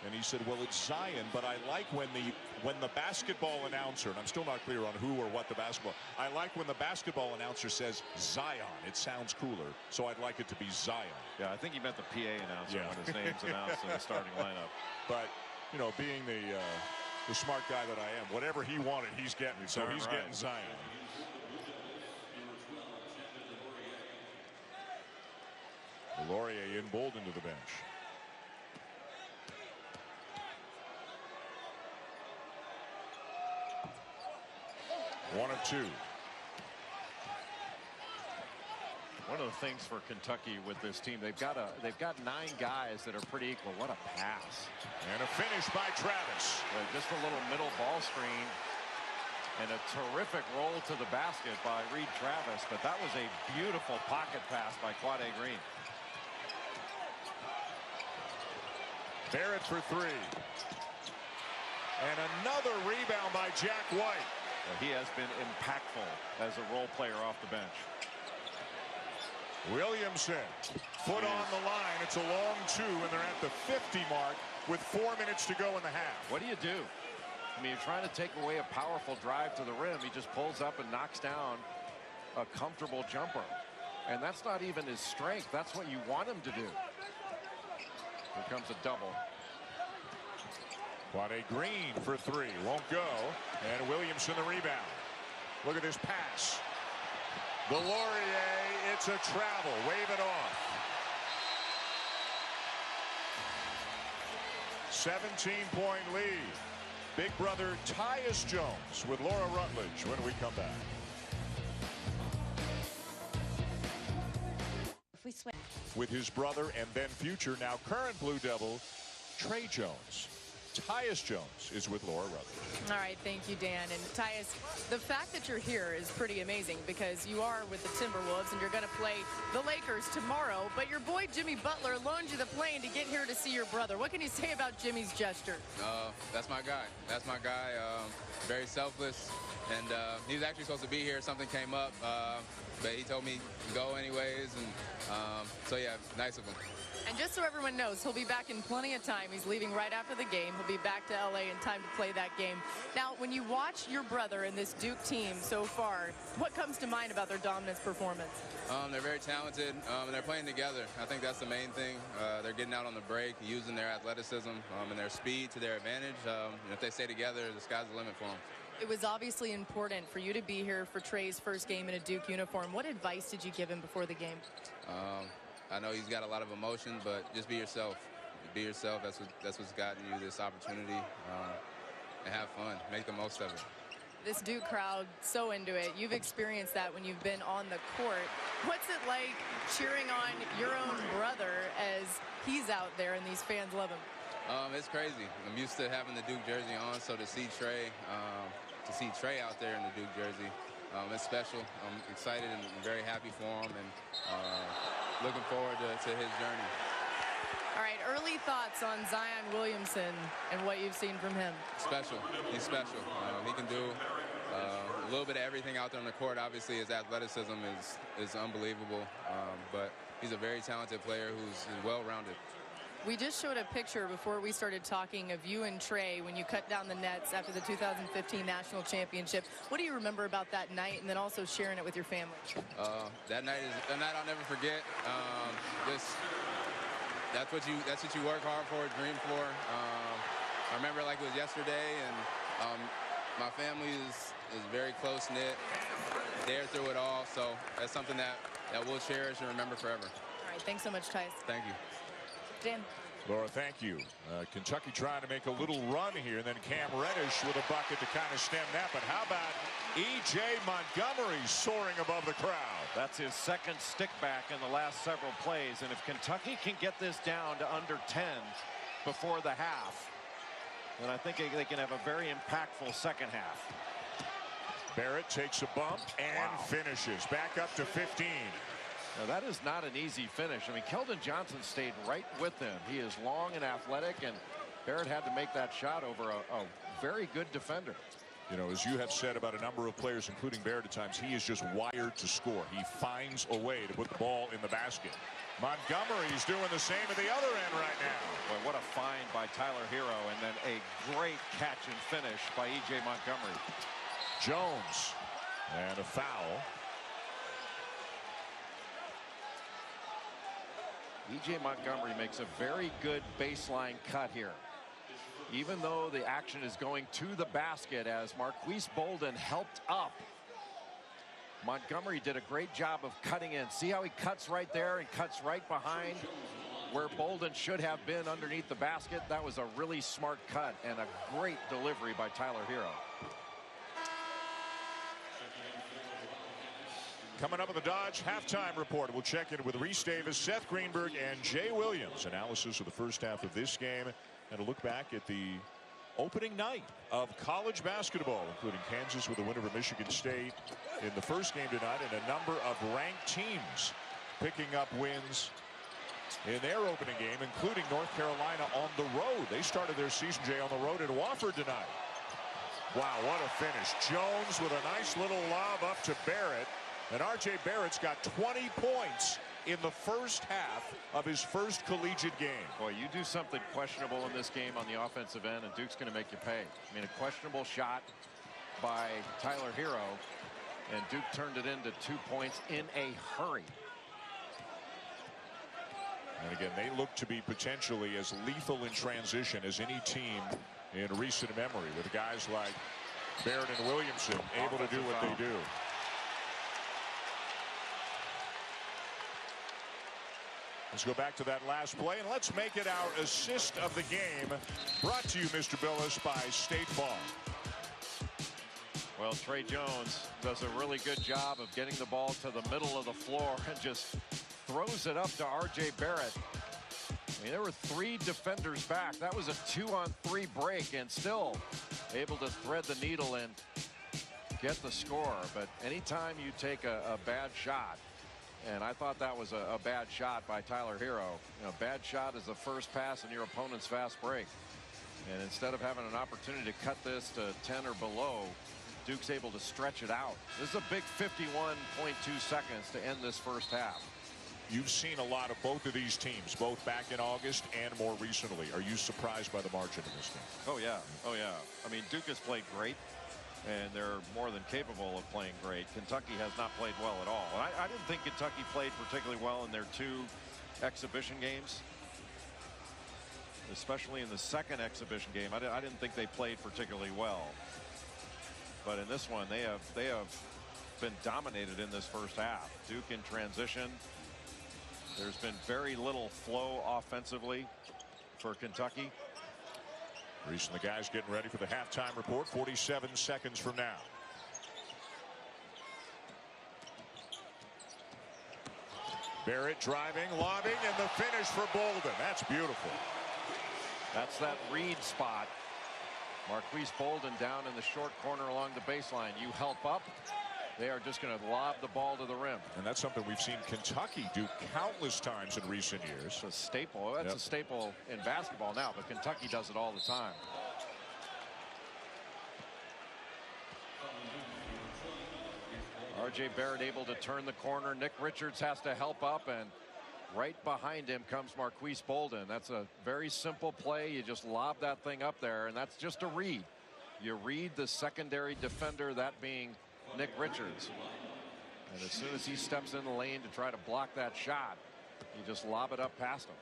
And he said, well, it's Zion, but I like when the basketball announcer, and I'm still not clear on who or what the basketball, I like when the basketball announcer says Zion. It sounds cooler, so I'd like it to be Zion. Yeah, I think he meant the PA announcer when his name's announced in the starting lineup. But, you know, being the smart guy that I am, whatever he wanted, he's getting. So he's getting Zion. Laurier emboldened to the bench. One of two. One of the things for Kentucky with this team, they've got 9 guys that are pretty equal. What a pass. And a finish by Travis. Just a little middle ball screen and a terrific roll to the basket by Reed Travis, but that was a beautiful pocket pass by Quade Green. Barrett for 3. And another rebound by Jack White. He has been impactful as a role player off the bench. Williamson, foot on the line. It's a long 2, and they're at the 50 mark with 4 minutes to go in the half. What do you do? I mean, you're trying to take away a powerful drive to the rim. He just pulls up and knocks down a comfortable jumper. And that's not even his strength. That's what you want him to do. Here comes a double. Quade Green for 3. Won't go. And Williamson the rebound. Look at this pass. The Laurier, it's a travel. Wave it off. 17-point lead. Big brother Tyus Jones with Laura Rutledge when we come back. With his brother and then future, now current Blue Devil, Trey Jones. Tyus Jones is with Laura Rutledge. All right, thank you, Dan. And Tyus, the fact that you're here is pretty amazing because you are with the Timberwolves and you're going to play the Lakers tomorrow, but your boy Jimmy Butler loaned you the plane to get here to see your brother. What can you say about Jimmy's gesture? That's my guy. That's my guy. Very selfless. And he was actually supposed to be here. Something came up, but he told me to go anyways. And so, yeah, nice of him. And just so everyone knows, he'll be back in plenty of time. He's leaving right after the game. He'll be back to LA in time to play that game. Now, when you watch your brother and this Duke team so far, what comes to mind about their dominance performance? They're very talented, and they're playing together. I think that's the main thing. They're getting out on the break, using their athleticism and their speed to their advantage. And if they stay together, the sky's the limit for them. It was obviously important for you to be here for Trey's first game in a Duke uniform. What advice did you give him before the game? I know he's got a lot of emotion, but just be yourself. Be yourself. That's what's gotten you this opportunity. And have fun. Make the most of it. This Duke crowd, so into it. You've experienced that when you've been on the court. What's it like cheering on your own brother as he's out there and these fans love him? It's crazy. I'm used to having the Duke jersey on, so to see Trey out there in the Duke jersey, it's special. I'm excited and very happy for him, and looking forward to his journey. All right, early thoughts on Zion Williamson and what you've seen from him. Special. He's special. He can do a little bit of everything out there on the court. Obviously, his athleticism is unbelievable, but he's a very talented player who's well-rounded. We just showed a picture before we started talking of you and Trey when you cut down the nets after the 2015 National Championship. What do you remember about that night, and then also sharing it with your family? That night is a night I'll never forget. That's what you work hard for, dream for. I remember like it was yesterday, and my family is very close-knit, there through it all, so that's something that we'll cherish and remember forever. All right, thanks so much, Tyus. Thank you. Dan. Laura, thank you. Kentucky trying to make a little run here, and then Cam Reddish with a bucket to kind of stem that. But how about E.J. Montgomery soaring above the crowd? That's his second stick back in the last several plays. And if Kentucky can get this down to under 10 before the half, then I think they can have a very impactful second half. Barrett takes a bump and finishes. Back up to 15. Now, that is not an easy finish. I mean, Keldon Johnson stayed right with him. He is long and athletic, and Barrett had to make that shot over a very good defender. You know, as you have said about a number of players, including Barrett at times, he is just wired to score. He finds a way to put the ball in the basket. Montgomery's doing the same at the other end right now. Boy, what a find by Tyler Hero, and then a great catch and finish by E.J. Montgomery. Jones, and a foul. E.J. Montgomery makes a very good baseline cut here. Even though the action is going to the basket as Marquise Bolden helped up. Montgomery did a great job of cutting in. See how he cuts right there and cuts right behind where Bolden should have been underneath the basket? That was a really smart cut and a great delivery by Tyler Hero. Coming up on the Dodge halftime report, we'll check in with Reese Davis, Seth Greenberg, and Jay Williams. Analysis of the first half of this game and a look back at the opening night of college basketball, including Kansas with a win over Michigan State in the first game tonight, and a number of ranked teams picking up wins in their opening game, including North Carolina on the road. They started their season, Jay, on the road at Wofford tonight. Wow, what a finish. Jones with a nice little lob up to Barrett. And R.J. Barrett's got 20 points in the first half of his first collegiate game. Boy, you do something questionable in this game on the offensive end, and Duke's going to make you pay. I mean, a questionable shot by Tyler Hero, and Duke turned it into 2 points in a hurry. And again, they look to be potentially as lethal in transition as any team in recent memory, with guys like Barrett and Williamson able to do what they do. Let's go back to that last play, and let's make it our assist of the game, brought to you, Mr. Billis, by State Farm. Well, Trey Jones does a really good job of getting the ball to the middle of the floor and just throws it up to R.J. Barrett. I mean, there were 3 defenders back. That was a 2-on-3 break, and still able to thread the needle and get the score. But anytime you take a bad shot, and I thought that was a bad shot by Tyler Hero. You know, bad shot is the first pass in your opponent's fast break. And instead of having an opportunity to cut this to 10 or below, Duke's able to stretch it out. This is a big 51.2 seconds to end this first half. You've seen a lot of both of these teams, both back in August and more recently. Are you surprised by the margin in this game? Oh, yeah. Oh, yeah. I mean, Duke has played great, and they're more than capable of playing great. Kentucky has not played well at all. I didn't think Kentucky played particularly well in their 2 exhibition games, especially in the second exhibition game. I didn't think they played particularly well, but in this one they have been dominated in this first half. Duke in transition. There's been very little flow offensively for Kentucky. Reese and the guys getting ready for the halftime report. 47 seconds from now. Barrett driving, lobbing, and the finish for Bolden. That's beautiful. That's that read spot. Marquise Bolden down in the short corner along the baseline. You help up, they are just going to lob the ball to the rim. And that's something we've seen Kentucky do countless times in recent years. It's a staple. That's a staple in basketball now, but Kentucky does it all the time. R.J. Barrett able to turn the corner. Nick Richards has to help up, and right behind him comes Marquise Bolden. That's a very simple play. You just lob that thing up there, and that's just a read. You read the secondary defender, that being Nick Richards. And as soon as he steps in the lane to try to block that shot, you just lob it up past him.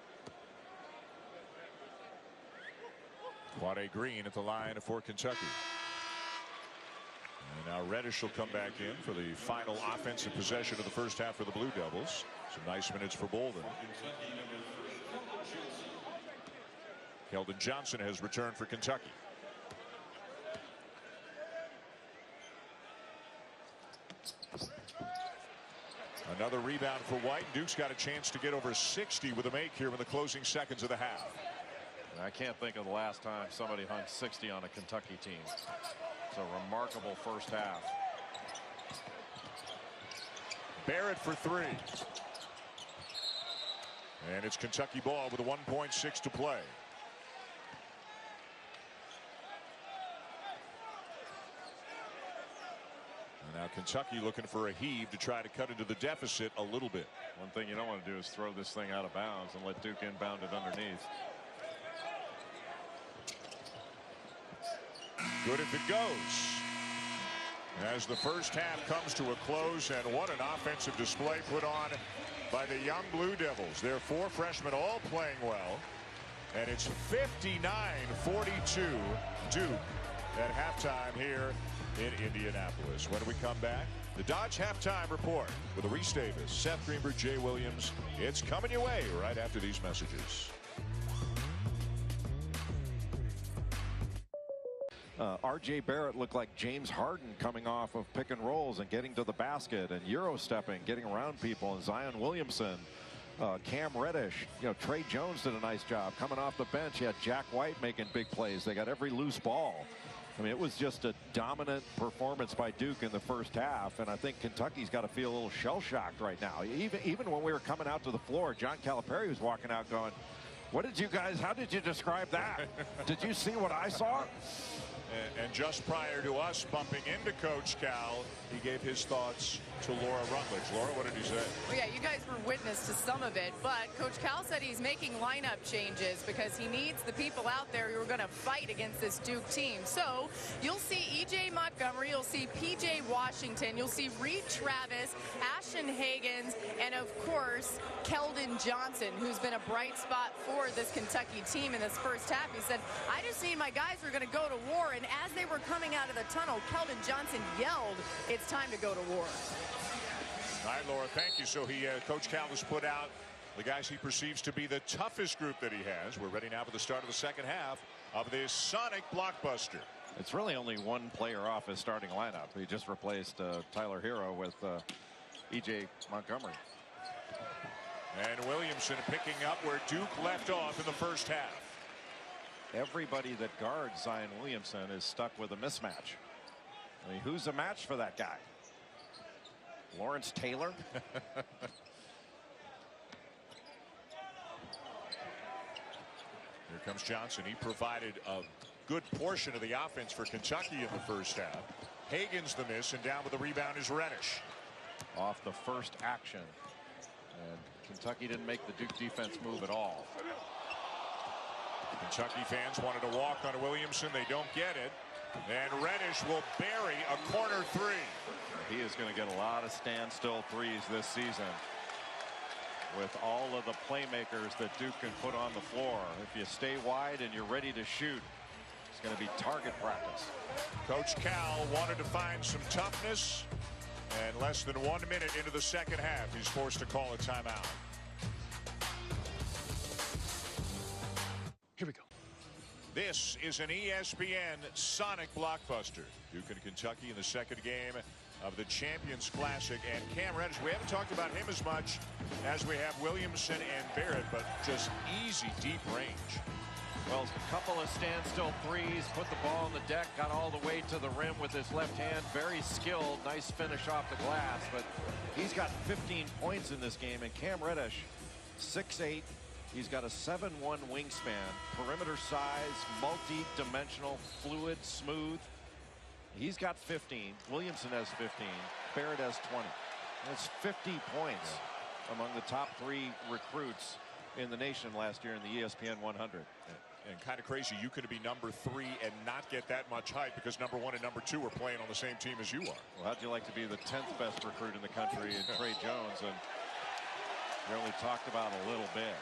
Quade Green at the line for Kentucky. And now Reddish will come back in for the final offensive possession of the first half for the Blue Devils. Some nice minutes for Bolden. Keldon Johnson has returned for Kentucky. Another rebound for White. Duke's got a chance to get over 60 with a make here in the closing seconds of the half. I can't think of the last time somebody hung 60 on a Kentucky team. It's a remarkable first half. Barrett for 3. And it's Kentucky ball with a 1.6 to play. And now Kentucky looking for a heave to try to cut into the deficit a little bit. One thing you don't want to do is throw this thing out of bounds and let Duke inbound it underneath. Good if it goes. As the first half comes to a close, and what an offensive display put on by the young Blue Devils. Their 4 freshmen all playing well, and it's 59-42 Duke at halftime here in Indianapolis. When we come back, the Dodge halftime report with Reese Davis, Seth Greenberg, Jay Williams. It's coming your way right after these messages. R.J. Barrett looked like James Harden coming off of pick and rolls and getting to the basket and Euro stepping, getting around people. And Zion Williamson, Cam Reddish, Trey Jones did a nice job coming off the bench. You had Jack White making big plays. They got every loose ball. I mean, it was just a dominant performance by Duke in the first half, and I think Kentucky's got to feel a little shell-shocked right now. Even when we were coming out to the floor, John Calipari was walking out going, "What did you guys? How did you describe that? Did you see what I saw?" And just prior to us bumping into Coach Cal, he gave his thoughts to Laura Rutledge. Laura, what did he say? Well, yeah, you guys were witness to some of it, but Coach Cal said he's making lineup changes because he needs the people out there who are going to fight against this Duke team. So you'll see E.J. Montgomery, you'll see P.J. Washington, you'll see Reed Travis, Ashton Hagans, and of course, Keldon Johnson, who's been a bright spot for this Kentucky team in this first half. He said, I just need my guys who are going to go to war. And as they were coming out of the tunnel, Keldon Johnson yelled, it's time to go to war. All right, Laura, thank you. So Coach Cal has put out the guys he perceives to be the toughest group that he has. We're ready now for the start of the second half of this Sonic blockbuster. It's really only one player off his starting lineup. He just replaced Tyler Hero with E.J. Montgomery. And Williamson picking up where Duke left off in the first half. Everybody that guards Zion Williamson is stuck with a mismatch. I mean, who's a match for that guy? Lawrence Taylor? Here comes Johnson. He provided a good portion of the offense for Kentucky in the first half. Hagan's the miss, and down with the rebound is Reddish. Off the first action. And Kentucky didn't make the Duke defense move at all. Kentucky fans wanted to walk on Williamson. They don't get it. And Reddish will bury a corner three. He is going to get a lot of standstill threes this season with all of the playmakers that Duke can put on the floor. If you stay wide and you're ready to shoot, it's going to be target practice. Coach Cal wanted to find some toughness, and less than 1 minute into the second half, he's forced to call a timeout. Here we go. This is an ESPN Sonic blockbuster. Duke and Kentucky in the second game of the Champions Classic. And Cam Reddish, we haven't talked about him as much as we have Williamson and Barrett, but just easy, deep range. Well, a couple of standstill threes, put the ball on the deck, got all the way to the rim with his left hand. Very skilled, nice finish off the glass, but he's got 15 points in this game. And Cam Reddish, 6'8". He's got a 7'1" wingspan, perimeter size, multi-dimensional, fluid, smooth. He's got 15. Williamson has 15. Barrett has 20. That's 50 points among the top 3 recruits in the nation last year in the ESPN 100. And kind of crazy, you could be number 3 and not get that much hype because number 1 and number 2 are playing on the same team as you are. Well, how'd you like to be the 10th best recruit in the country in Trey Jones? And we only talked about a little bit.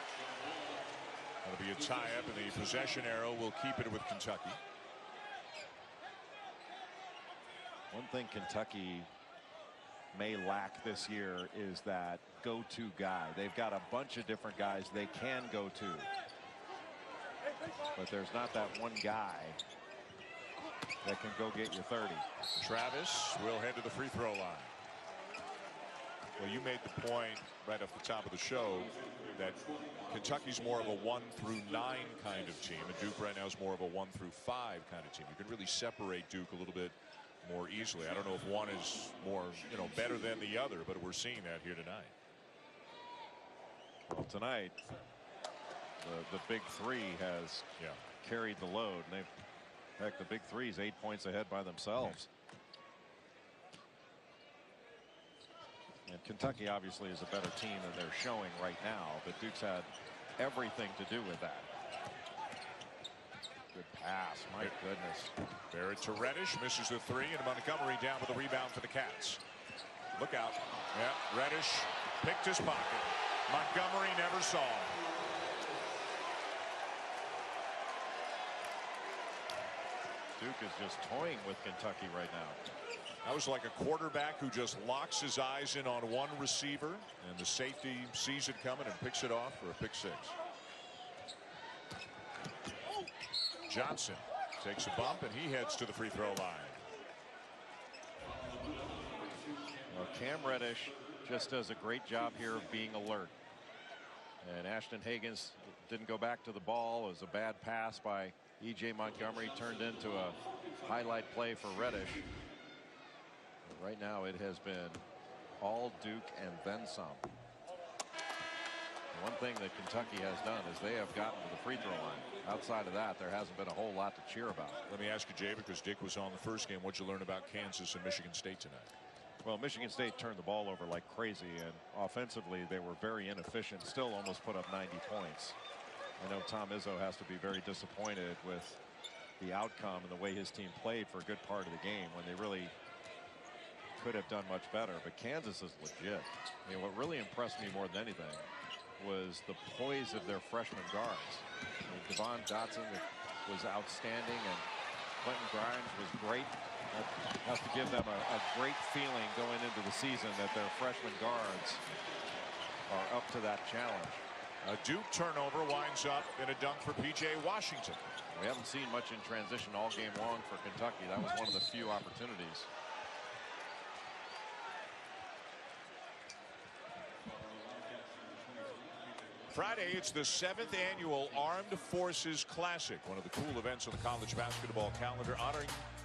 That'll be a tie-up, and the possession arrow will keep it with Kentucky. One thing Kentucky may lack this year is that go-to guy. They've got a bunch of different guys they can go to, but there's not that one guy that can go get you 30. Travis will head to the free throw line. Well, you made the point right off the top of the show that Kentucky's more of a 1 through 9 kind of team, and Duke right now is more of a 1 through 5 kind of team. You can really separate Duke a little bit more easily. I don't know if one is more, better than the other, but we're seeing that here tonight. Well, tonight, the big three has carried the load. And heck, the big three's 8 points ahead by themselves. And Kentucky obviously is a better team than they're showing right now, but Duke's had everything to do with that. Good pass, my goodness. Barrett to Reddish, misses the three, and Montgomery down with a rebound for the Cats. Look out. Yeah, Reddish picked his pocket. Montgomery never saw him. Duke is just toying with Kentucky right now. That was like a quarterback who just locks his eyes in on one receiver, and the safety sees it coming and picks it off for a pick six. Johnson takes a bump, and he heads to the free throw line. Well, Cam Reddish just does a great job here of being alert. And Ashton Higgins didn't go back to the ball. It was a bad pass by E.J. Montgomery, turned into a highlight play for Reddish. But right now it has been all Duke and then some. One thing that Kentucky has done is they have gotten to the free throw line. Outside of that, there hasn't been a whole lot to cheer about. Let me ask you, Jay, because Dick was on the first game, what'd you learn about Kansas and Michigan State tonight? Well, Michigan State turned the ball over like crazy, and offensively they were very inefficient, still almost put up 90 points. I know Tom Izzo has to be very disappointed with the outcome and the way his team played for a good part of the game when they really could have done much better. But Kansas is legit. I mean, what really impressed me more than anything was the poise of their freshman guards. I mean, Devon Dotson was outstanding, and Quentin Grimes was great. That has to give them a great feeling going into the season that their freshman guards are up to that challenge. A Duke turnover winds up in a dunk for P.J. Washington. We haven't seen much in transition all game long for Kentucky. That was one of the few opportunities. Friday, it's the 7th annual Armed Forces Classic, one of the cool events on the college basketball calendar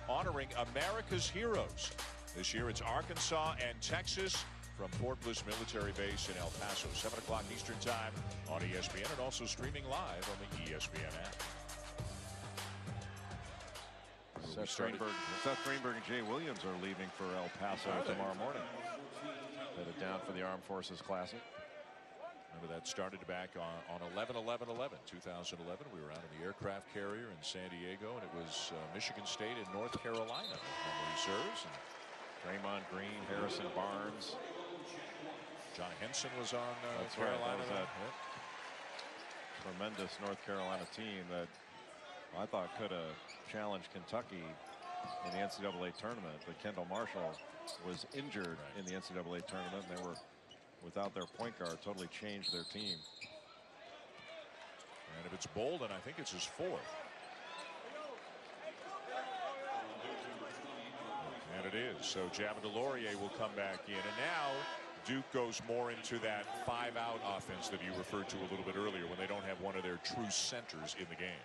honoring America's heroes. This year it's Arkansas and Texas from Fort Bliss Military Base in El Paso. 7 o'clock Eastern Time on ESPN, and also streaming live on the ESPN app. Seth Greenberg and Jay Williams are leaving for El Paso tomorrow morning. Headed down for the Armed Forces Classic. Remember, that started back on 11/11/11, 2011. We were out in the aircraft carrier in San Diego, and it was Michigan State and North Carolina, if memory serves. And Draymond Green, Harrison Barnes. John Henson was on Carolina. Right, Tremendous North Carolina team that I thought could have challenged Kentucky in the NCAA tournament, but Kendall Marshall was injured in the NCAA tournament, and they were without their point guard. Totally changed their team. And if it's Bolden, I think it's his 4th. And it is. So Javon DeLaurier will come back in, and now Duke goes more into that 5-out offense that you referred to a little bit earlier, when they don't have one of their true centers in the game.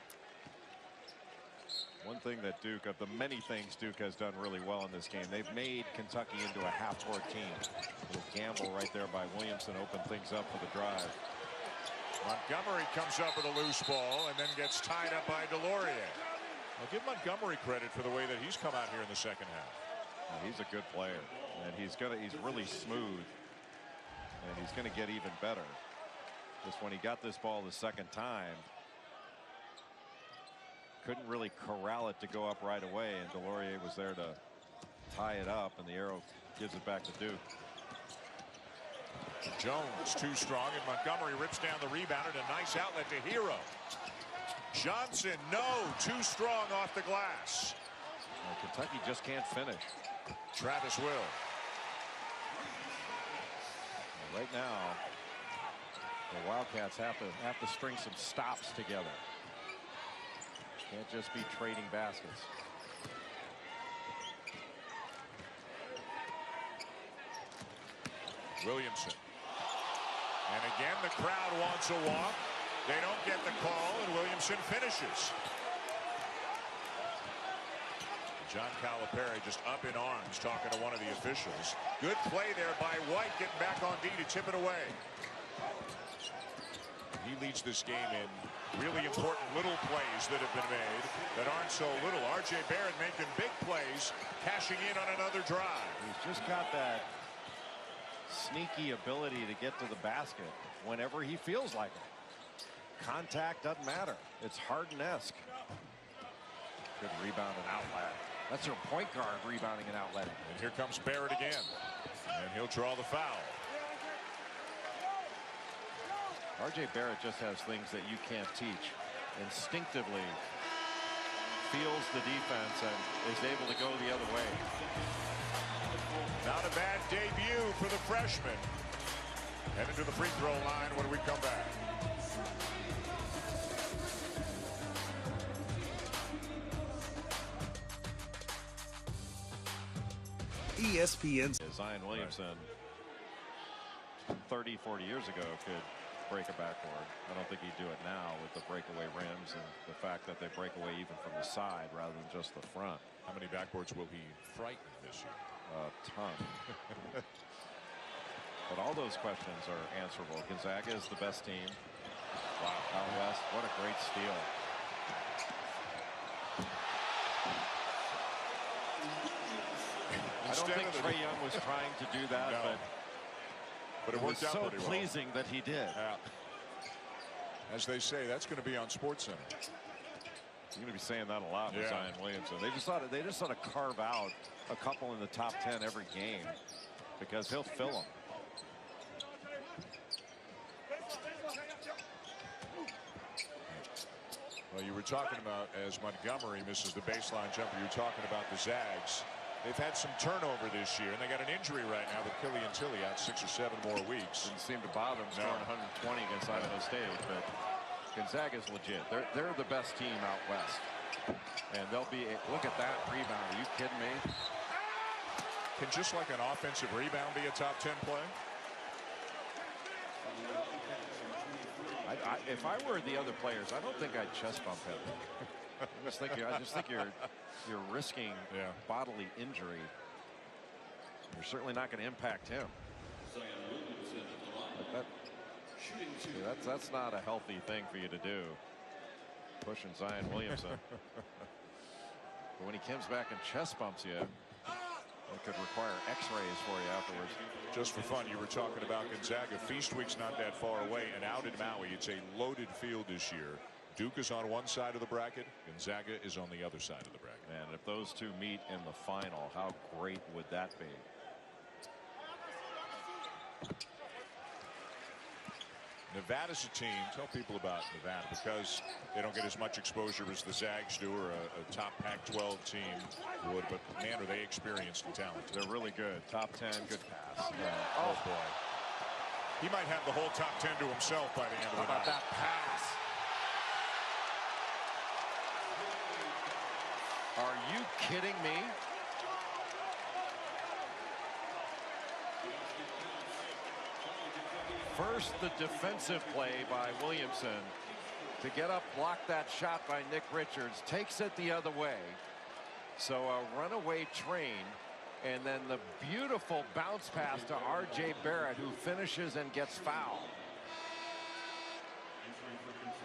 One thing that Duke, of the many things Duke has done really well in this game, they've made Kentucky into a half-court team. A little gamble right there by Williamson opened things up for the drive. Montgomery comes up with a loose ball and then gets tied up by DeLaurier. I'll give Montgomery credit for the way that he's come out here in the second half. Well, he's a good player, and he's really smooth, and he's going to get even better. Just when he got this ball the second time, couldn't really corral it to go up right away, and DeLaurier was there to tie it up, and the arrow gives it back to Duke. Jones too strong, and Montgomery rips down the rebound, and a nice outlet to Hero. Johnson, no, too strong off the glass. Well, Kentucky just can't finish. Travis will. Well, right now, the Wildcats have to string some stops together. Can't just be trading baskets. Williamson. And again, the crowd wants a walk. They don't get the call, and Williamson finishes. John Calipari just up in arms talking to one of the officials. Good play there by White, getting back on D to tip it away. He leads this game in really important little plays that have been made that aren't so little. R.J. Barrett making big plays, cashing in on another drive. He's just got that sneaky ability to get to the basket whenever he feels like it. Contact doesn't matter. It's Harden-esque. Good rebound and outlet. That's your point guard rebounding and outletting. And here comes Barrett again. And he'll draw the foul. R.J. Barrett just has things that you can't teach. Instinctively feels the defense and is able to go the other way. Not a bad debut for the freshman. Heading to the free throw line when we come back. ESPN's Zion Williamson 30, 40 years ago could break a backboard. I don't think he'd do it now with the breakaway rims and the fact that they break away even from the side rather than just the front. How many backboards will he frighten this year? A ton. But all those questions are answerable. Gonzaga is the best team. Wow, out west, what a great steal. I don't think Trae Young was trying to do that, No. But it was worked out so pretty well. pleasing that he did. Yeah. As they say, that's going to be on SportsCenter. You're going to be saying that a lot with Yeah. Zion Williamson. They just ought to carve out a couple in the top 10 every game because he'll fill them. Well, you were talking about, as Montgomery misses the baseline jumper, you were talking about the Zags. They've had some turnover this year, and they got an injury right now with Killian Tilly out 6 or 7 more weeks. Didn't seem to bother him scoring 120 against Idaho State, but Gonzaga's legit. They're the best team out west, and they'll be. Look at that rebound. Are you kidding me? Can just like an offensive rebound be a top 10 play? If I were the other players, I don't think I'd chest bump him. I just think you're risking bodily injury. You're certainly not going to impact him. That's not a healthy thing for you to do. Pushing Zion Williamson. But when he comes back and chest bumps you, it could require x-rays for you afterwards. Just for fun, you were talking about Gonzaga. Feast Week's not that far away, and out in Maui, it's a loaded field this year. Duke is on one side of the bracket. Gonzaga is on the other side of the bracket. And if those two meet in the final, how great would that be? Nevada's a team. Tell people about Nevada because they don't get as much exposure as the Zags do or a top Pac-12 team would. But man, are they experienced and talented. They're really good. Top 10, good pass. Oh boy, he might have the whole top 10 to himself by the end of the night. How about that pass? Are you kidding me? First, the defensive play by Williamson to get up, block that shot by Nick Richards, takes it the other way. So a runaway train, and then the beautiful bounce pass to R.J. Barrett, who finishes and gets fouled.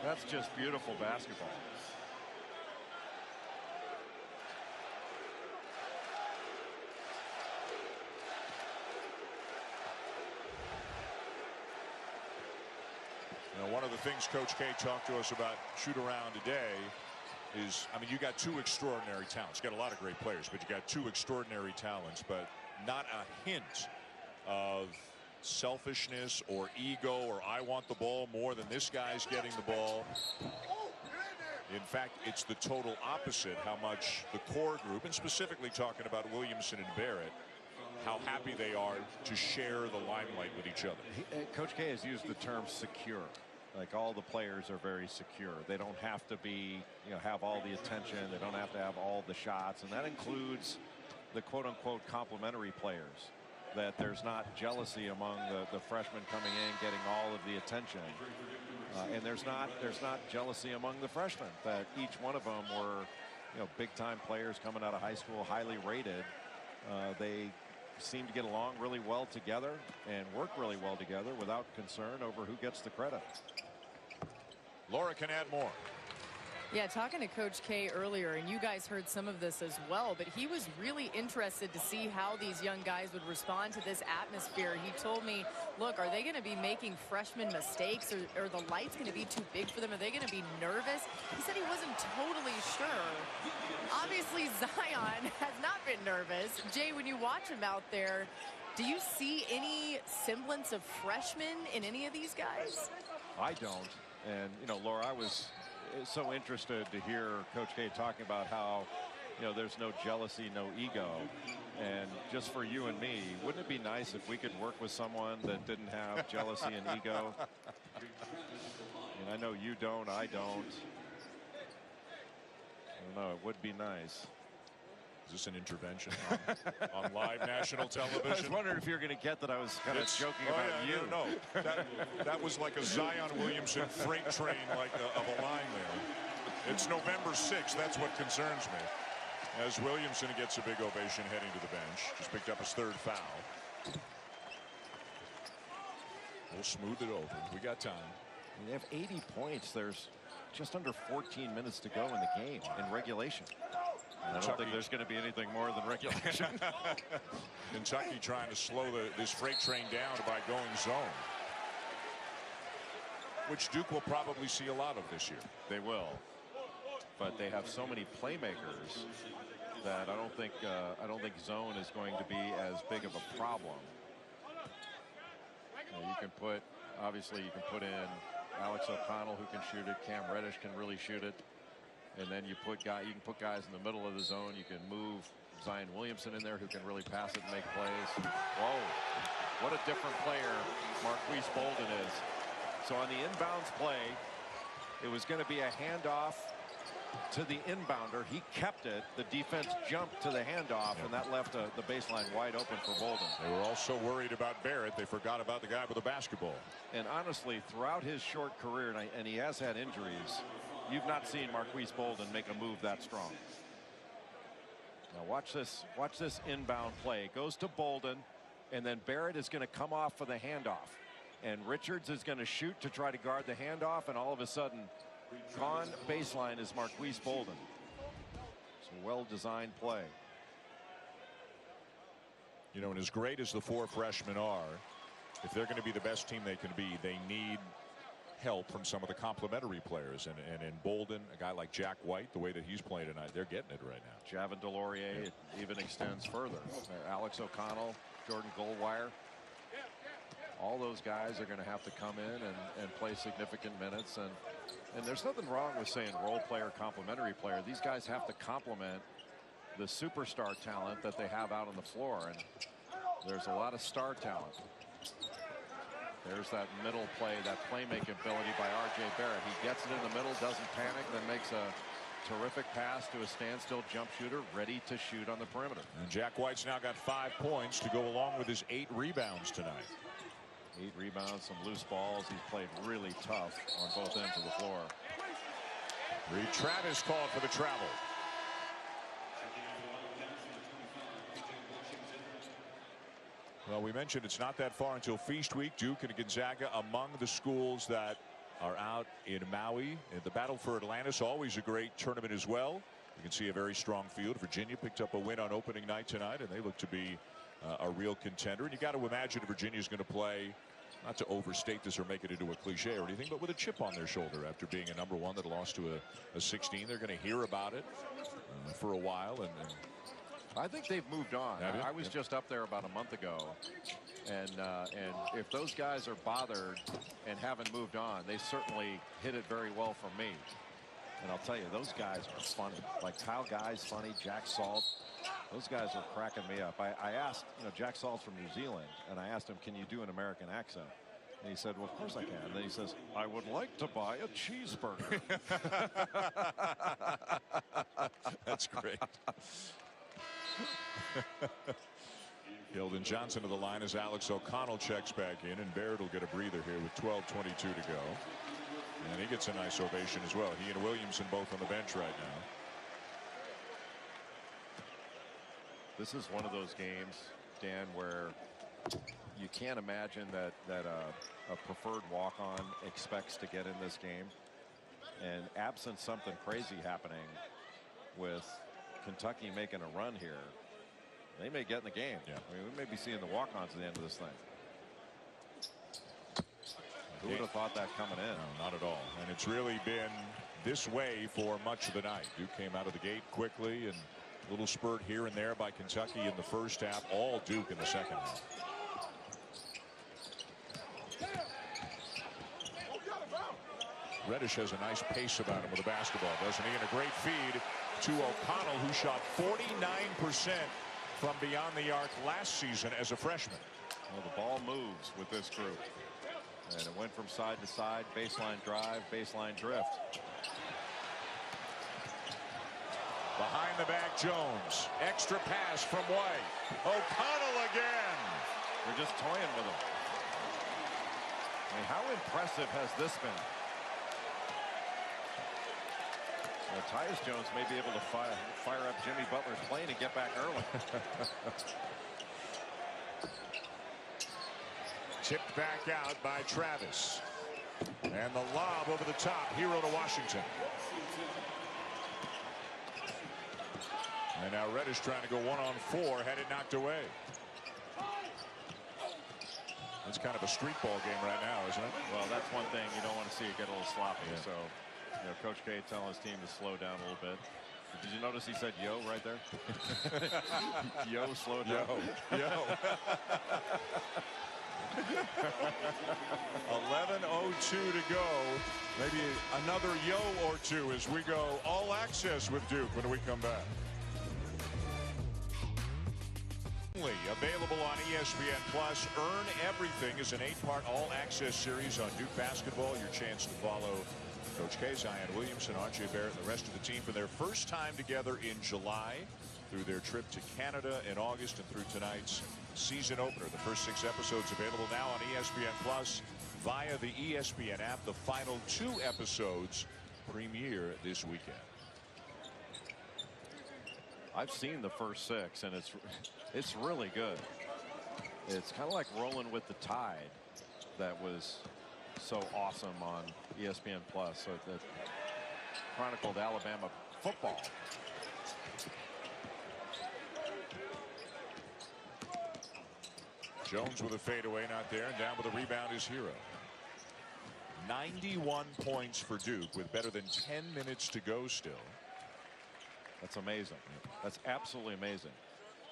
That's just beautiful basketball. One of the things Coach K talked to us about shoot around today is, I mean, you got two extraordinary talents. You got a lot of great players, but you got two extraordinary talents, but not a hint of selfishness or ego or I want the ball more than this guy's getting the ball. In fact, it's the total opposite, how much the core group, and specifically talking about Williamson and Barrett, how happy they are to share the limelight with each other. Coach K has used the term secure. Like all the players are very secure. They don't have to be, have all the attention. They don't have to have all the shots. And that includes the quote unquote complimentary players, that there's not jealousy among the freshmen coming in, getting all of the attention. And there's not jealousy among the freshmen, that each one of them were, big time players coming out of high school, highly rated. They seem to get along really well together and work really well together without concern over who gets the credit. Laura can add more. Yeah, talking to Coach K earlier, and you guys heard some of this as well, but he was really interested to see how these young guys would respond to this atmosphere. He told me, look, are they going to be making freshman mistakes, or are the lights going to be too big for them? Are they going to be nervous? He said he wasn't totally sure. Obviously, Zion has not been nervous. Jay, when you watch him out there, do you see any semblance of freshmen in any of these guys? I don't. And, you know, Laura, I was so interested to hear Coach K talking about how, you know, there's no jealousy, no ego. And just for you and me, wouldn't it be nice if we could work with someone that didn't have jealousy and ego? And I know you don't, I don't. I don't know, it would be nice. Is this an intervention on live national television? I was wondering if you were going to get that I was kind of joking about you. No, that was like a Zion Williamson freight train, like of a line there. It's November 6th. That's what concerns me. As Williamson gets a big ovation heading to the bench. Just picked up his 3rd foul. We'll smooth it over. We got time. They have 80 points. There's just under 14 minutes to go in the game in regulation. I don't think there's going to be anything more than regulation. Kentucky trying to slow this freight train down by going zone, which Duke will probably see a lot of this year. They will, but they have so many playmakers that I don't think zone is going to be as big of a problem. You can put, obviously, you can put in Alex O'Connell, who can shoot it. Cam Reddish can really shoot it. And then you can put guys in the middle of the zone. You can move Zion Williamson in there, who can really pass it and make plays. Whoa, what a different player Marquise Bolden is. So on the inbounds play, it was going to be a handoff to the inbounder. He kept it. The defense jumped to the handoff, and that left the baseline wide open for Bolden. They were also worried about Barrett. They forgot about the guy with the basketball. And honestly, throughout his short career, and he has had injuries, you've not seen Marquise Bolden make a move that strong. Now watch this inbound play. It goes to Bolden, and then Barrett is going to come off for the handoff. And Richards is going to shoot to try to guard the handoff, and all of a sudden, gone baseline is Marquise Bolden. It's a well-designed play. You know, and as great as the 4 freshmen are, if they're going to be the best team they can be, they need help from some of the complementary players, and in Bolden, a guy like Jack White, the way that he's playing tonight, they're getting it right now. Javin DeLaurier, it even extends further. Alex O'Connell, Jordan Goldwire, all those guys are going to have to come in and play significant minutes, and there's nothing wrong with saying role player, complementary player. These guys have to complement the superstar talent that they have out on the floor, and there's a lot of star talent. There's that middle play, that playmaking ability by R.J. Barrett. He gets it in the middle, doesn't panic, then makes a terrific pass to a standstill jump shooter ready to shoot on the perimeter. And Jack White's now got 5 points to go along with his 8 rebounds tonight. 8 rebounds, some loose balls. He's played really tough on both ends of the floor. Reed Travis called for the travel. Well, we mentioned it's not that far until Feast Week. Duke and Gonzaga among the schools that are out in Maui. And the battle for Atlantis, always a great tournament as well. You can see a very strong field. Virginia picked up a win on opening night tonight, and they look to be a real contender. And you got to imagine Virginia's going to play, not to overstate this or make it into a cliche or anything, but with a chip on their shoulder after being a #1 that lost to a 16. They're going to hear about it for a while, and I think they've moved on. I was just up there about a month ago, and if those guys are bothered and haven't moved on, they certainly hit it very well for me. And I'll tell you, those guys are funny. Like Kyle Guy's funny, Jack Salt. Those guys are cracking me up. I asked, Jack Salt's from New Zealand, and I asked him, can you do an American accent? And he said, well, of course I can. And then he says, I would like to buy a cheeseburger. That's great. Keldon Johnson to the line as Alex O'Connell checks back in, and Barrett will get a breather here with 12:22 to go. And he gets a nice ovation as well. He and Williamson both on the bench right now. This is one of those games, Dan, where you can't imagine that a preferred walk-on expects to get in this game. And absent something crazy happening with Kentucky making a run here, they may get in the game. Yeah. I mean, we may be seeing the walk-ons at the end of this thing. Who would have thought that coming in? No, not at all. And it's really been this way for much of the night. Duke came out of the gate quickly, and a little spurt here and there by Kentucky in the first half. All Duke in the second half. Reddish has a nice pace about him with the basketball, doesn't he? And a great feed to O'Connell, who shot 49% from beyond the arc last season as a freshman. Well, the ball moves with this group. And it went from side to side, baseline drive, baseline drift. Behind the back, Jones. Extra pass from White. O'Connell again. They're just toying with him. I mean, how impressive has this been? Well, Tyus Jones may be able to fire up Jimmy Butler's plane and get back early. Tipped back out by Travis. And the lob over the top. Hero to Washington. And now Reddish trying to go 1-on-4. Had it knocked away. It's kind of a street ball game right now, isn't it? Well, that's one thing you don't want to see it get a little sloppy. Yeah. So, you know, Coach K telling his team to slow down a little bit. Did you notice he said yo right there? Yo, slow down. Yo. 11:02 to go. Maybe another yo or two as we go all access with Duke when we come back. Available on ESPN Plus. Earn Everything is an 8-part all-access series on Duke basketball. Your chance to follow Coach K, Zion Williamson, R.J. Barrett, and the rest of the team for their first time together in July, through their trip to Canada in August, and through tonight's season opener. The first 6 episodes available now on ESPN Plus via the ESPN app. The final 2 episodes premiere this weekend. I've seen the first 6, and it's really good. It's kind of like rolling with the Tide that was so awesome on ESPN Plus. So that chronicled Alabama football. Jones with a fadeaway, not there, and down with a rebound is Hero. 91 points for Duke with better than 10 minutes to go still. That's amazing. That's absolutely amazing.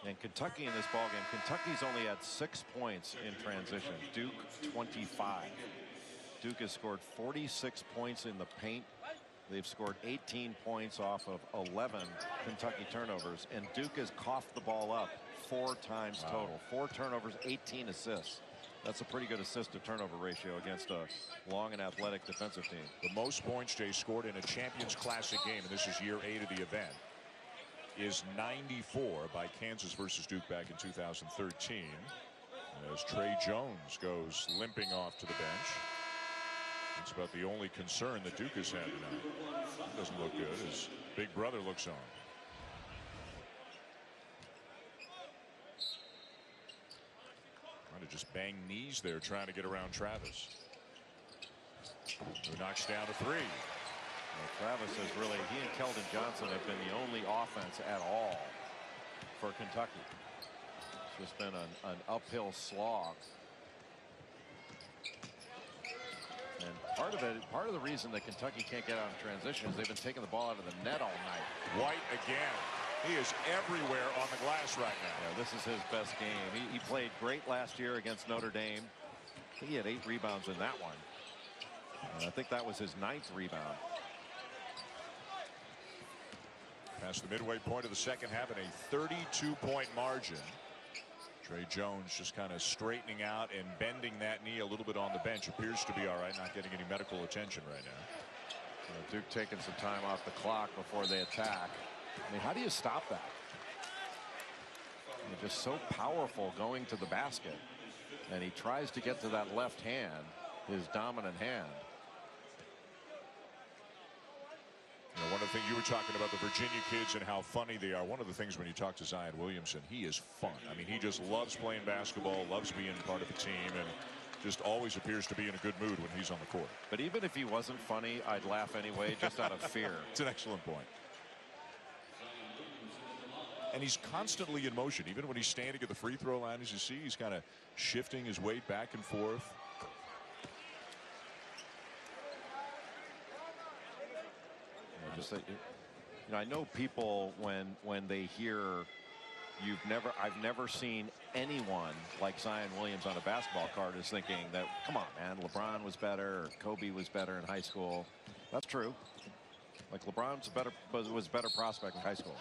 And Kentucky in this ballgame, Kentucky's only had 6 points in transition. Duke 25. Duke has scored 46 points in the paint. They've scored 18 points off of 11 Kentucky turnovers, and Duke has coughed the ball up 4 times total. 4 turnovers, 18 assists. That's a pretty good assist to turnover ratio against a long and athletic defensive team. The most points Jay scored in a Champions Classic game, and this is year 8 of the event, is 94 by Kansas versus Duke back in 2013. As Trey Jones goes limping off to the bench. That's about the only concern that Duke has had tonight. It doesn't look good. His big brother looks on. Trying to just bang knees there, trying to get around Travis, who knocks down a 3. Well, Travis has really, he and Keldon Johnson have been the only offense at all for Kentucky. It's just been an uphill slog. And part of the reason that Kentucky can't get out in transition is they've been taking the ball out of the net all night. White again. He is everywhere on the glass right now. Yeah, this is his best game. He played great last year against Notre Dame. I think he had 8 rebounds in that one. And I think that was his 9th rebound. Past the midway point of the second half in a 32-point margin. Trey Jones just kind of straightening out and bending that knee a little bit on the bench. Appears to be all right, not getting any medical attention right now. Duke taking some time off the clock before they attack. I mean, how do you stop that? They're just so powerful going to the basket. And he tries to get to that left hand, his dominant hand. You know, one of the things you were talking about, the Virginia kids and how funny they are. One of the things when you talk to Zion Williamson, he is fun. I mean, he just loves playing basketball, loves being part of a team. And just always appears to be in a good mood when he's on the court. But even if he wasn't funny, I'd laugh anyway, just out of fear. It's an excellent point. And he's constantly in motion, even when he's standing at the free throw line. As you see, he's kind of shifting his weight back and forth. I know people when they hear I've never seen anyone like Zion Williams on a basketball card is thinking that, come on, man, LeBron was better or Kobe was better in high school. That's true. Like LeBron was a better prospect in high school,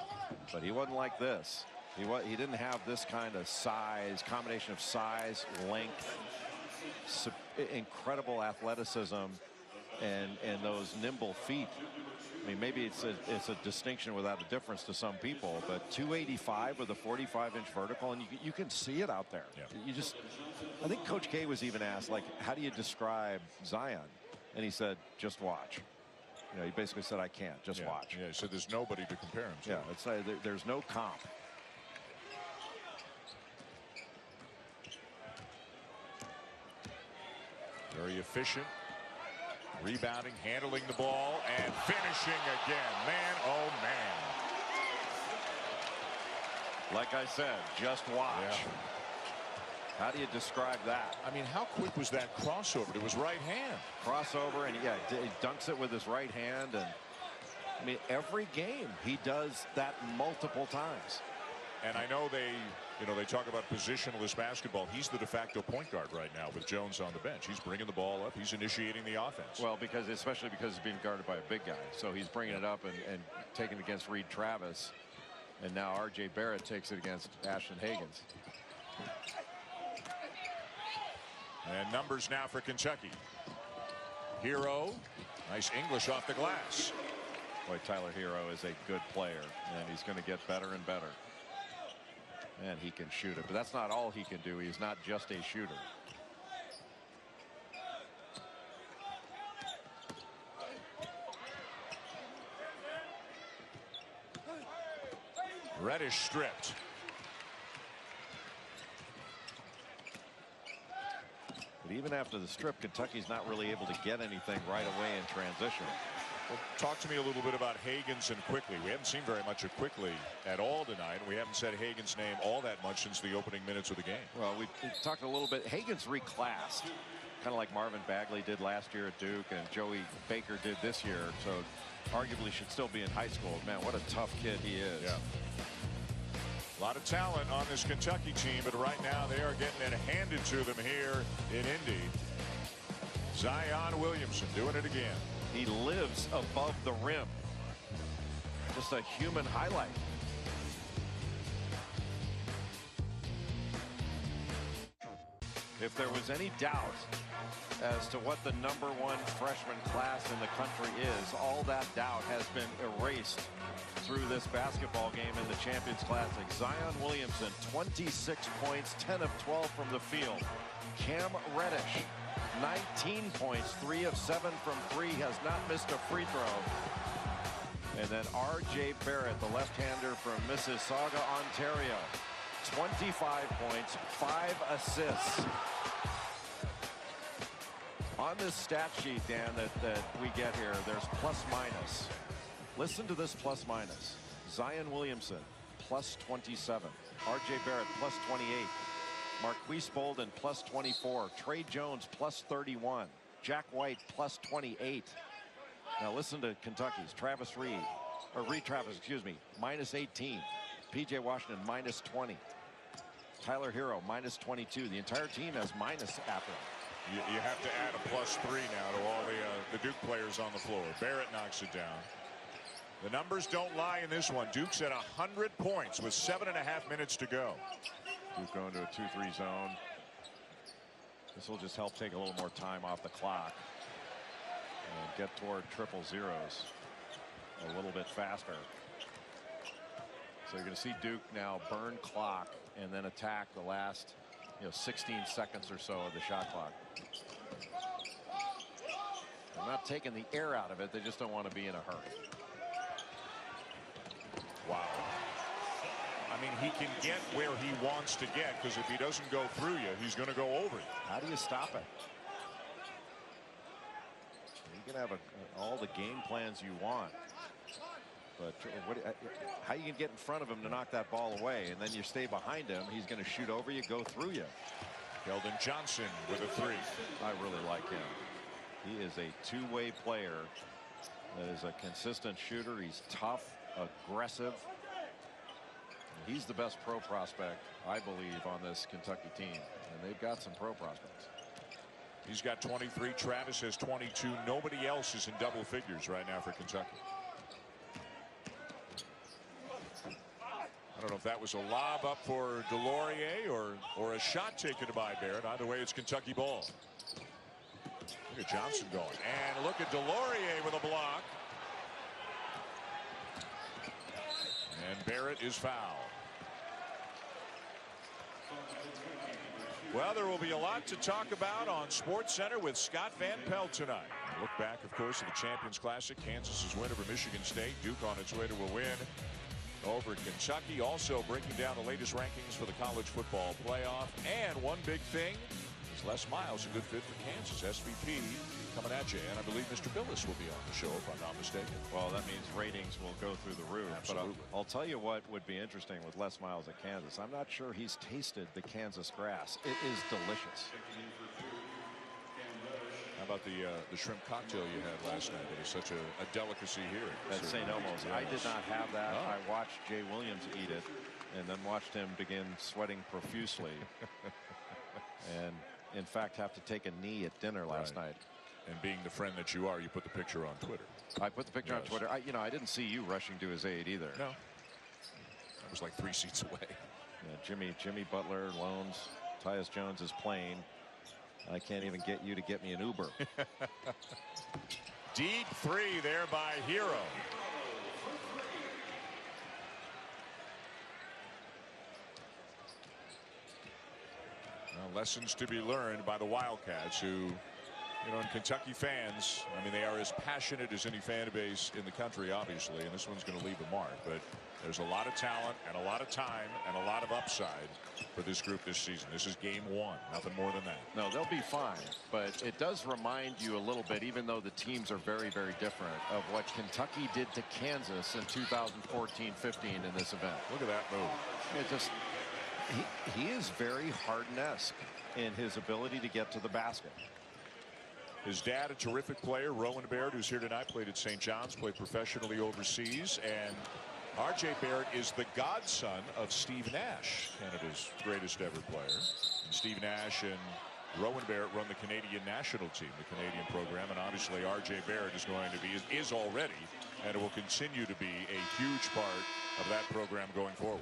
but he wasn't like this. He didn't have this kind of size, combination of size, length, incredible athleticism, and those nimble feet. I mean, maybe it's a distinction without a difference to some people, but 285 with a 45-inch vertical, and you can see it out there. Yeah. I think Coach K was even asked, like, how do you describe Zion? And he said, just watch. He basically said, I can't, just watch. Yeah, so there's nobody to compare him to. Yeah, it's like there's no comp. Very efficient. Rebounding, handling the ball, and finishing again. Man, oh man. Like I said, just watch. Yeah. How do you describe that? I mean, how quick was that crossover to his right hand? Crossover, and he dunks it with his right hand. And I mean, every game he does that multiple times. And I know they talk about positionless basketball. He's the de facto point guard right now with Jones on the bench. He's bringing the ball up. He's initiating the offense. Well, especially because he's being guarded by a big guy. So he's bringing it up and taking it against Reed Travis. And now R.J. Barrett takes it against Ashton Hagans. And numbers now for Kentucky. Hero. Nice English off the glass. Boy, Tyler Hero is a good player, and he's going to get better and better. And he can shoot it, but that's not all he can do. He's not just a shooter. Reddish stripped. But even after the strip, Kentucky's not really able to get anything right away in transition. Well, talk to me a little bit about Hagans and Quickly. We haven't seen very much of Quickly at all tonight. We haven't said Hagans' name all that much since the opening minutes of the game. Well, we talked a little bit. Hagans reclassed, kind of like Marvin Bagley did last year at Duke and Joey Baker did this year. So arguably should still be in high school. Man, what a tough kid he is. Yeah. A lot of talent on this Kentucky team, but right now they are getting it handed to them here in Indy. Zion Williamson doing it again. He lives above the rim. Just a human highlight. If there was any doubt as to what the #1 freshman class in the country is, all that doubt has been erased through this basketball game in the Champions Classic. Zion Williamson, 26 points, 10 of 12 from the field. Cam Reddish, 19 points, 3 of 7 from 3, has not missed a free throw. And then R.J. Barrett, the left-hander from Mississauga, Ontario, 25 points, 5 assists. On this stat sheet, Dan, that we get here, there's plus minus. Listen to this plus minus. Zion Williamson, plus 27. R.J. Barrett, plus 28. Marquise Bolden, plus 24. Trey Jones, plus 31. Jack White, plus 28. Now listen to Kentucky's. Reed Travis, excuse me, minus 18. P.J. Washington, minus 20. Tyler Hero, minus 22. The entire team has minus after him. You have to add a +3 now to all the Duke players on the floor. Barrett knocks it down. The numbers don't lie in this one. Duke's at 100 points with 7.5 minutes to go. Duke going to a 2-3 zone. This will just help take a little more time off the clock and get toward triple zeros a little bit faster. So you're going to see Duke now burn clock and then attack the last 16 seconds or so of the shot clock. They're not taking the air out of it. They just don't want to be in a hurry. Wow. I mean, he can get where he wants to get, because if he doesn't go through you, he's going to go over you. How do you stop it? You can have all the game plans you want, but how you can get in front of him to knock that ball away, and then you stay behind him? He's going to shoot over you, go through you. Keldon Johnson with a 3. I really like him. He is a two-way player that is a consistent shooter. He's tough, aggressive. He's the best pro prospect, I believe, on this Kentucky team, and they've got some pro prospects. He's got 23. Travis has 22. Nobody else is in double figures right now for Kentucky. I don't know if that was a lob up for Delorier or a shot taken by Barrett. Either way, it's Kentucky ball. Look at Johnson going, and look at Delorier with a block. And Barrett is fouled. Well, there will be a lot to talk about on SportsCenter with Scott Van Pelt tonight. Look back, of course, at the Champions Classic. Kansas's win over Michigan State. Duke on its way to a win over Kentucky. Also breaking down the latest rankings for the college football playoff. And one big thing is Les Miles, a good fit for Kansas. SVP coming at you. And I believe Mr. Billis will be on the show, if I'm not mistaken. Well, that means ratings will go through the roof. Absolutely. But I'll tell you what would be interesting with Les Miles at Kansas. I'm not sure he's tasted the Kansas grass. It is delicious. How about the shrimp cocktail you had last night? It is such a delicacy here at St. Elmo's. Yes. I did not have that. Oh. I watched Jay Williams eat it, and then watched him begin sweating profusely. And in fact, have to take a knee at dinner last night. And being the friend that you are, you put the picture on Twitter. I put the picture on Twitter. I didn't see you rushing to his aid either. No, I was like 3 seats away. Yeah, Jimmy Butler loans Tyus Jones's plane. I can't even get you to get me an Uber. Deep 3 there by Hero. Now, lessons to be learned by the Wildcats, who, and Kentucky fans, I mean, they are as passionate as any fan base in the country, obviously, and this one's going to leave a mark. But there's a lot of talent and a lot of time and a lot of upside for this group this season. This is game 1, nothing more than that. No, they'll be fine, but it does remind you a little bit, even though the teams are very, very different, of what Kentucky did to Kansas in 2014-15 in this event. Look at that move. It just, he is very Harden-esque in his ability to get to the basket. His dad, a terrific player, Rowan Barrett, who's here tonight, played at St. John's, played professionally overseas, and R.J. Barrett is the godson of Steve Nash, Canada's greatest ever player. And Steve Nash and Rowan Barrett run the Canadian national team, the Canadian program, and obviously R.J. Barrett is going to be, is already, and it will continue to be a huge part of that program going forward.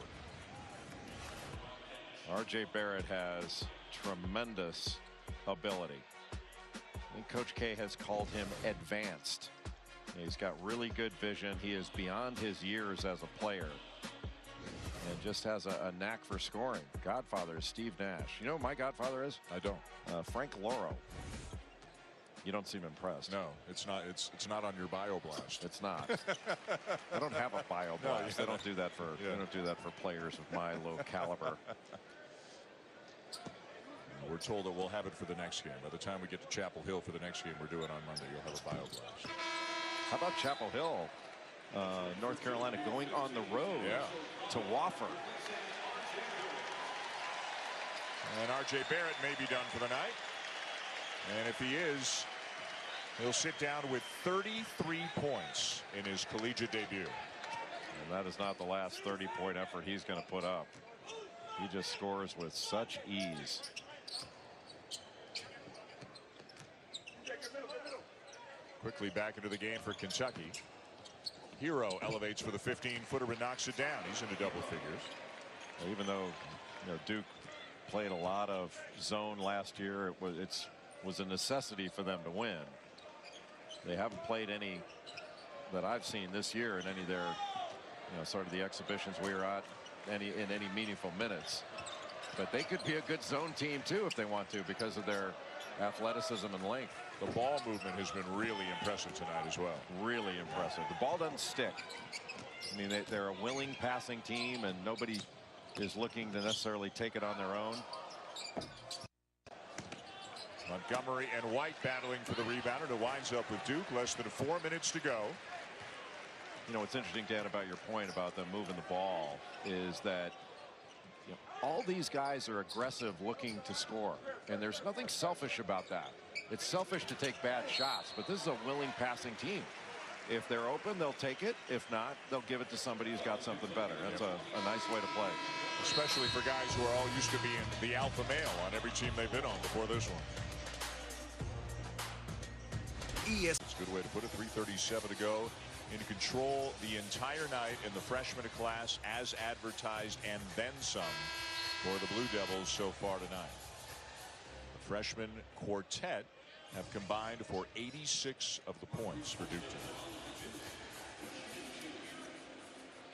R.J. Barrett has tremendous ability. I think Coach K has called him advanced. He's got really good vision. He is beyond his years as a player and just has a knack for scoring. Godfather is Steve Nash. You know who my godfather is? I don't. Frank Loro. You don't seem impressed. No, it's not. It's not on your bio blast. It's not. I don't have a bio blast. I don't do that for. I don't do that for players of my low caliber. We're told that we'll have it for the next game. By the time we get to Chapel Hill for the next game we're doing on Monday, you'll have a bio blast. How about Chapel Hill, North Carolina, going on the road to Wofford? And R.J. Barrett may be done for the night. And if he is, he'll sit down with 33 points in his collegiate debut. And that is not the last 30-point effort he's going to put up. He just scores with such ease. Quickly back into the game for Kentucky. Hero elevates for the 15-footer and knocks it down. He's into double figures. Even though Duke played a lot of zone last year, it was a necessity for them to win. They haven't played any that I've seen this year in any of their sort of the exhibitions we were at in any meaningful minutes. But they could be a good zone team too if they want to, because of their athleticism and length. The ball movement has been really impressive tonight as well. Really impressive. The ball doesn't stick. I mean, they're a willing passing team, and nobody is looking to necessarily take it on their own. Montgomery and White battling for the rebound, and it winds up with Duke. Less than 4 minutes to go. You know, what's interesting, Dan, about your point about them moving the ball is that all these guys are aggressive, looking to score, and there's nothing selfish about that. It's selfish to take bad shots, but this is a willing passing team. If they're open, they'll take it. If not, they'll give it to somebody who's got something better. That's a nice way to play. Especially for guys who are all used to being the alpha male on every team they've been on before this one. It's a good way to put it. 3:37 to go. In control the entire night in the freshman class as advertised and then some for the Blue Devils so far tonight. The freshman quartet have combined for 86 of the points for Duke tonight.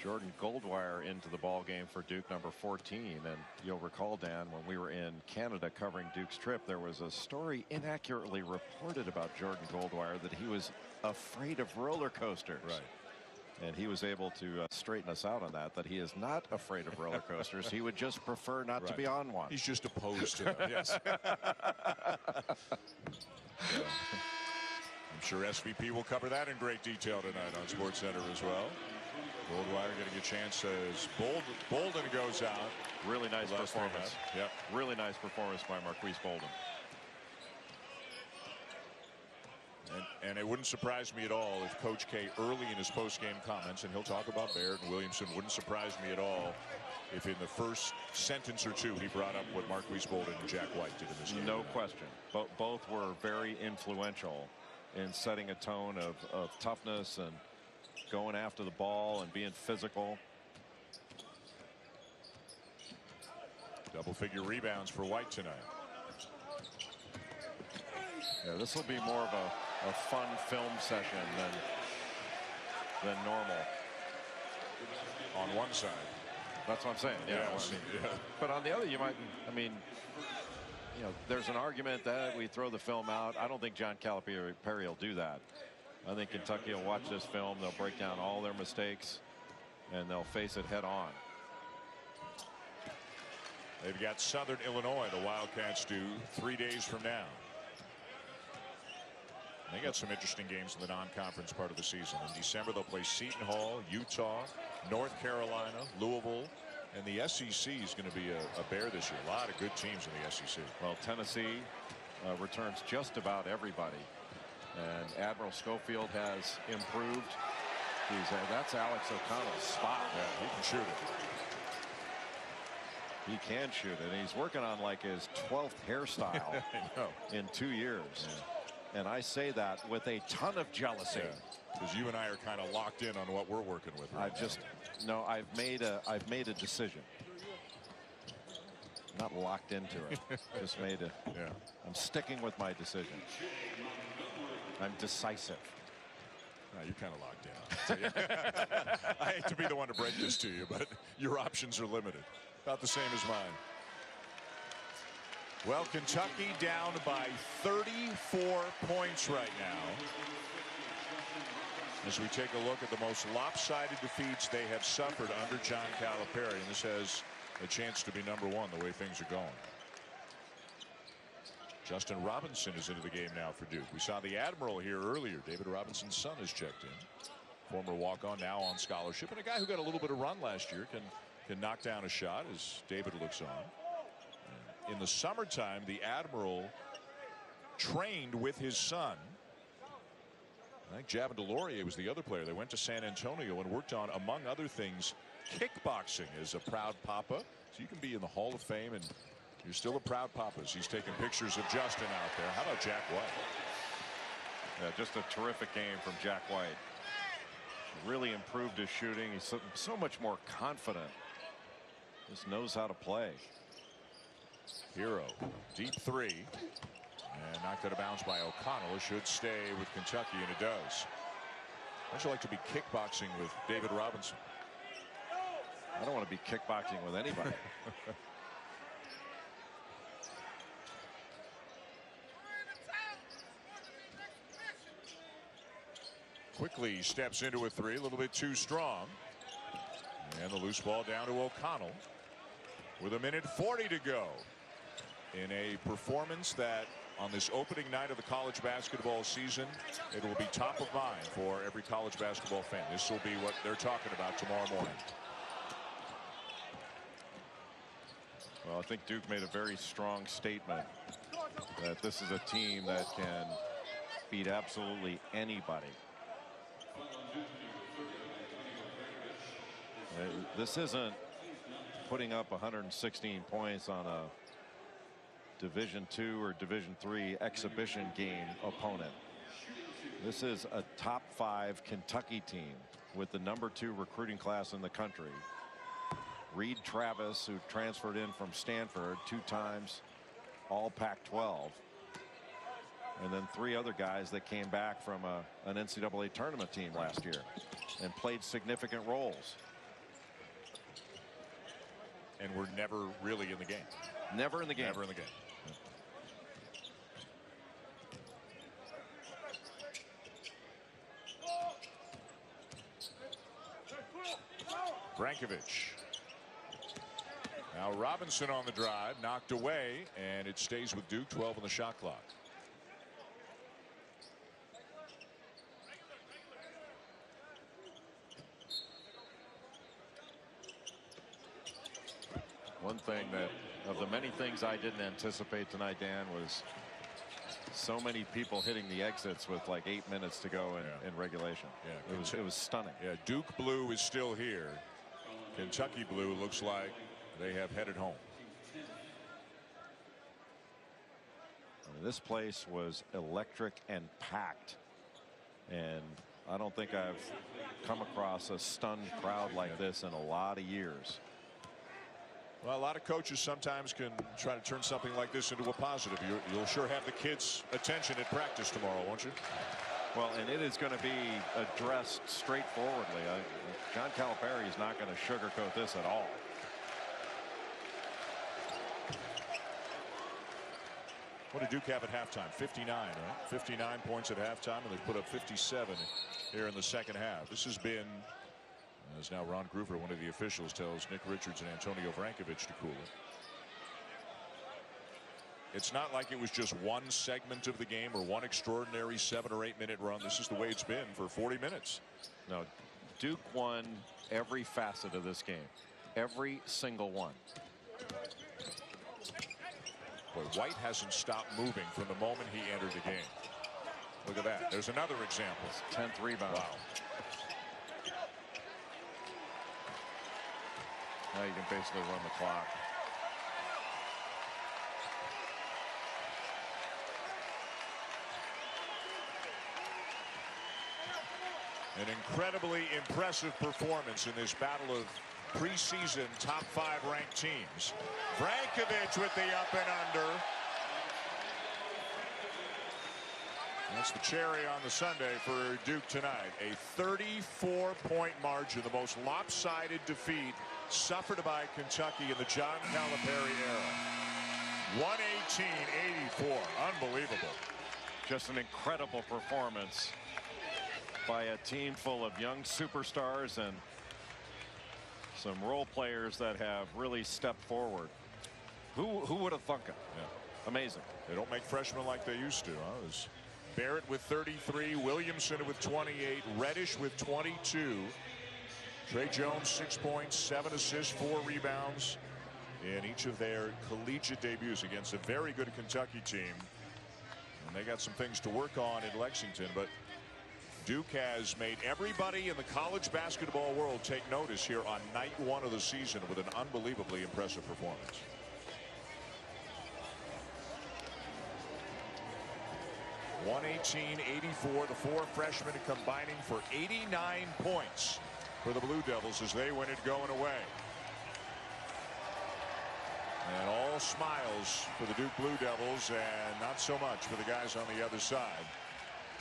Jordan Goldwire into the ball game for Duke, number 14. And you'll recall, Dan, when we were in Canada covering Duke's trip, there was a story inaccurately reported about Jordan Goldwire that he was afraid of roller coasters. Right. And he was able to straighten us out on that he is not afraid of roller coasters. He would just prefer not to be on one. He's just opposed to them. Yes. I'm sure SVP will cover that in great detail tonight on SportsCenter as well. Goldwire getting a chance as Bolden goes out. Really nice performance. Yep. Really nice performance by Marquise Bolden. And it wouldn't surprise me at all if Coach K early in his post-game comments, and he'll talk about Barrett and Williamson, wouldn't surprise me at all if in the first sentence or two he brought up what Marquise Bolden and Jack White did in this game. No question. Both were very influential in setting a tone of toughness and going after the ball and being physical. Double-figure rebounds for White tonight. Yeah, this will be more of a fun film session than normal. On one side. That's what I'm saying. Yeah. But on the other, you might, I mean, you know, there's an argument that we throw the film out. I don't think John Calipari will do that. I think Kentucky will watch this film. They'll break down all their mistakes and they'll face it head on. They've got Southern Illinois, the Wildcats do, 3 days from now. They got some interesting games in the non-conference part of the season. In December, they'll play Seton Hall, Utah, North Carolina, Louisville, and the SEC is going to be a bear this year. A lot of good teams in the SEC. Well, Tennessee returns just about everybody. And Admiral Schofield has improved. That's Alex O'Connell's spot. Yeah, he can shoot it. He can shoot it. And he's working on like his 12th hairstyle in 2 years. Yeah. And I say that with a ton of jealousy. Because you and I are kind of locked in on what we're working with. Right now. I've made a decision. Not locked into it. Just made a. Yeah. I'm sticking with my decision. I'm decisive. No, you're kind of locked in. I hate to be the one to break this to you, but your options are limited. About the same as mine. Well, Kentucky down by 34 points right now. As we take a look at the most lopsided defeats they have suffered under John Calipari, and this has a chance to be #1 the way things are going. Justin Robinson is into the game now for Duke. We saw the Admiral here earlier. David Robinson's son has checked in. Former walk-on, now on scholarship, and a guy who got a little bit of run last year can knock down a shot as David looks on. In the summertime, the Admiral trained with his son. I think Javin DeLaurier was the other player. They went to San Antonio and worked on, among other things, kickboxing as a proud papa. So you can be in the Hall of Fame and you're still a proud papa. He's taking pictures of Justin out there. How about Jack White? Yeah, just a terrific game from Jack White. Really improved his shooting. He's so much more confident. Just knows how to play. Hero, deep three. And knocked out of bounds by O'Connell. It should stay with Kentucky, and it does. How'd you like to be kickboxing with David Robinson? I don't want to be kickboxing with anybody. Quickly steps into a three, a little bit too strong. And the loose ball down to O'Connell. with 1:40 to go in a performance that on this opening night of the college basketball season, it will be top of mind for every college basketball fan. This will be what they're talking about tomorrow morning. Well, I think Duke made a very strong statement that this is a team that can beat absolutely anybody. This isn't putting up 116 points on a Division II or Division III exhibition game opponent. This is a top 5 Kentucky team with the #2 recruiting class in the country. Reed Travis, who transferred in from Stanford, 2 times all Pac-12, and then 3 other guys that came back from an NCAA tournament team last year and played significant roles. And we're never really in the game. Never in the game. Never in the game. Brankovic. Now Robinson on the drive, knocked away, and it stays with Duke. 12 on the shot clock. One thing that, of the many things I didn't anticipate tonight, Dan, was so many people hitting the exits with like 8 minutes to go in regulation. Yeah, it was stunning. Yeah, Duke blue is still here. Kentucky blue looks like they have headed home. I mean, this place was electric and packed, and I don't think I've come across a stunned crowd like this in a lot of years. Well, a lot of coaches sometimes can try to turn something like this into a positive. You'll sure have the kids' attention at practice tomorrow, won't you? Well, and it is going to be addressed straightforwardly. John Calipari is not going to sugarcoat this at all. What did Duke have at halftime? 59, right? 59 points at halftime, and they put up 57 here in the second half. This has been, as now Ron Groover, one of the officials, tells Nick Richards and Antonio Brankovic to cool it. It's not like it was just one segment of the game or one extraordinary 7 or 8 minute run. This is the way it's been for 40 minutes. No, Duke won every facet of this game. Every single one. Boy, White hasn't stopped moving from the moment he entered the game. Look at that. There's another example. 10th rebound. Wow. Now you can basically run the clock. An incredibly impressive performance in this battle of preseason top 5 ranked teams. Brankovic with the up and under. That's the cherry on the Sunday for Duke tonight. A 34-point margin, the most lopsided defeat suffered by Kentucky in the John Calipari era. 118-84. Unbelievable. Just an incredible performance by a team full of young superstars and some role players that have really stepped forward. Who would have thunk it? Yeah. Amazing. They don't make freshmen like they used to. Huh? It was Barrett with 33, Williamson with 28, Reddish with 22. Trey Jones 6 points, 7 assists, 4 rebounds in each of their collegiate debuts against a very good Kentucky team. And they got some things to work on in Lexington, but Duke has made everybody in the college basketball world take notice here on night 1 of the season with an unbelievably impressive performance. (118-84). The 4 freshmen combining for 89 points for the Blue Devils as they win it going away. And all smiles for the Duke Blue Devils and not so much for the guys on the other side.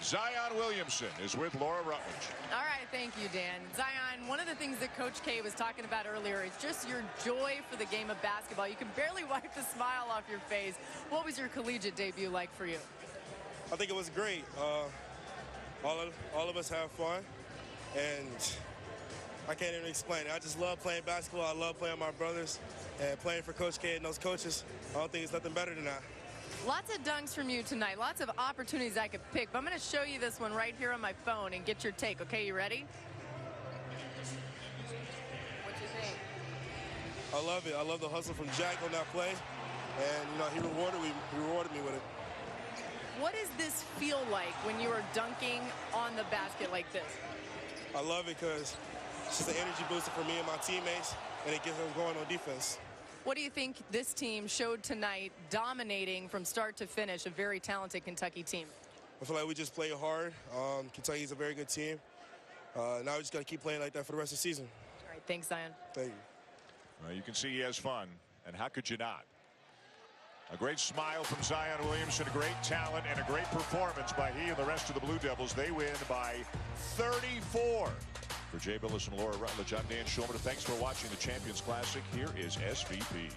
Zion Williamson is with Laura Rutledge. All right, thank you, Dan. Zion, one of the things that Coach K was talking about earlier is just your joy for the game of basketball. You can barely wipe the smile off your face. What was your collegiate debut like for you? I think it was great. All of us have fun, and I can't even explain it. I just love playing basketball. I love playing with my brothers and playing for Coach K and those coaches. I don't think it's nothing better than that. Lots of dunks from you tonight. Lots of opportunities I could pick. But I'm going to show you this one right here on my phone and get your take. Okay, you ready? What you think? I love it. I love the hustle from Jack on that play. And, you know, he rewarded me with it. What does this feel like when you are dunking on the basket like this? I love it because it's just an energy booster for me and my teammates, and it gets us going on defense. What do you think this team showed tonight, dominating from start to finish a very talented Kentucky team? I feel like we just played hard. Kentucky's a very good team. Now we just got to keep playing like that for the rest of the season. All right, thanks, Zion. Thank you. Well, you can see he has fun, and how could you not? A great smile from Zion Williamson, a great talent, and a great performance by he and the rest of the Blue Devils. They win by 34. For Jay Billis and Laura Rutledge, I'm Dan Schulman. Thanks for watching the Champions Classic. Here is SVP.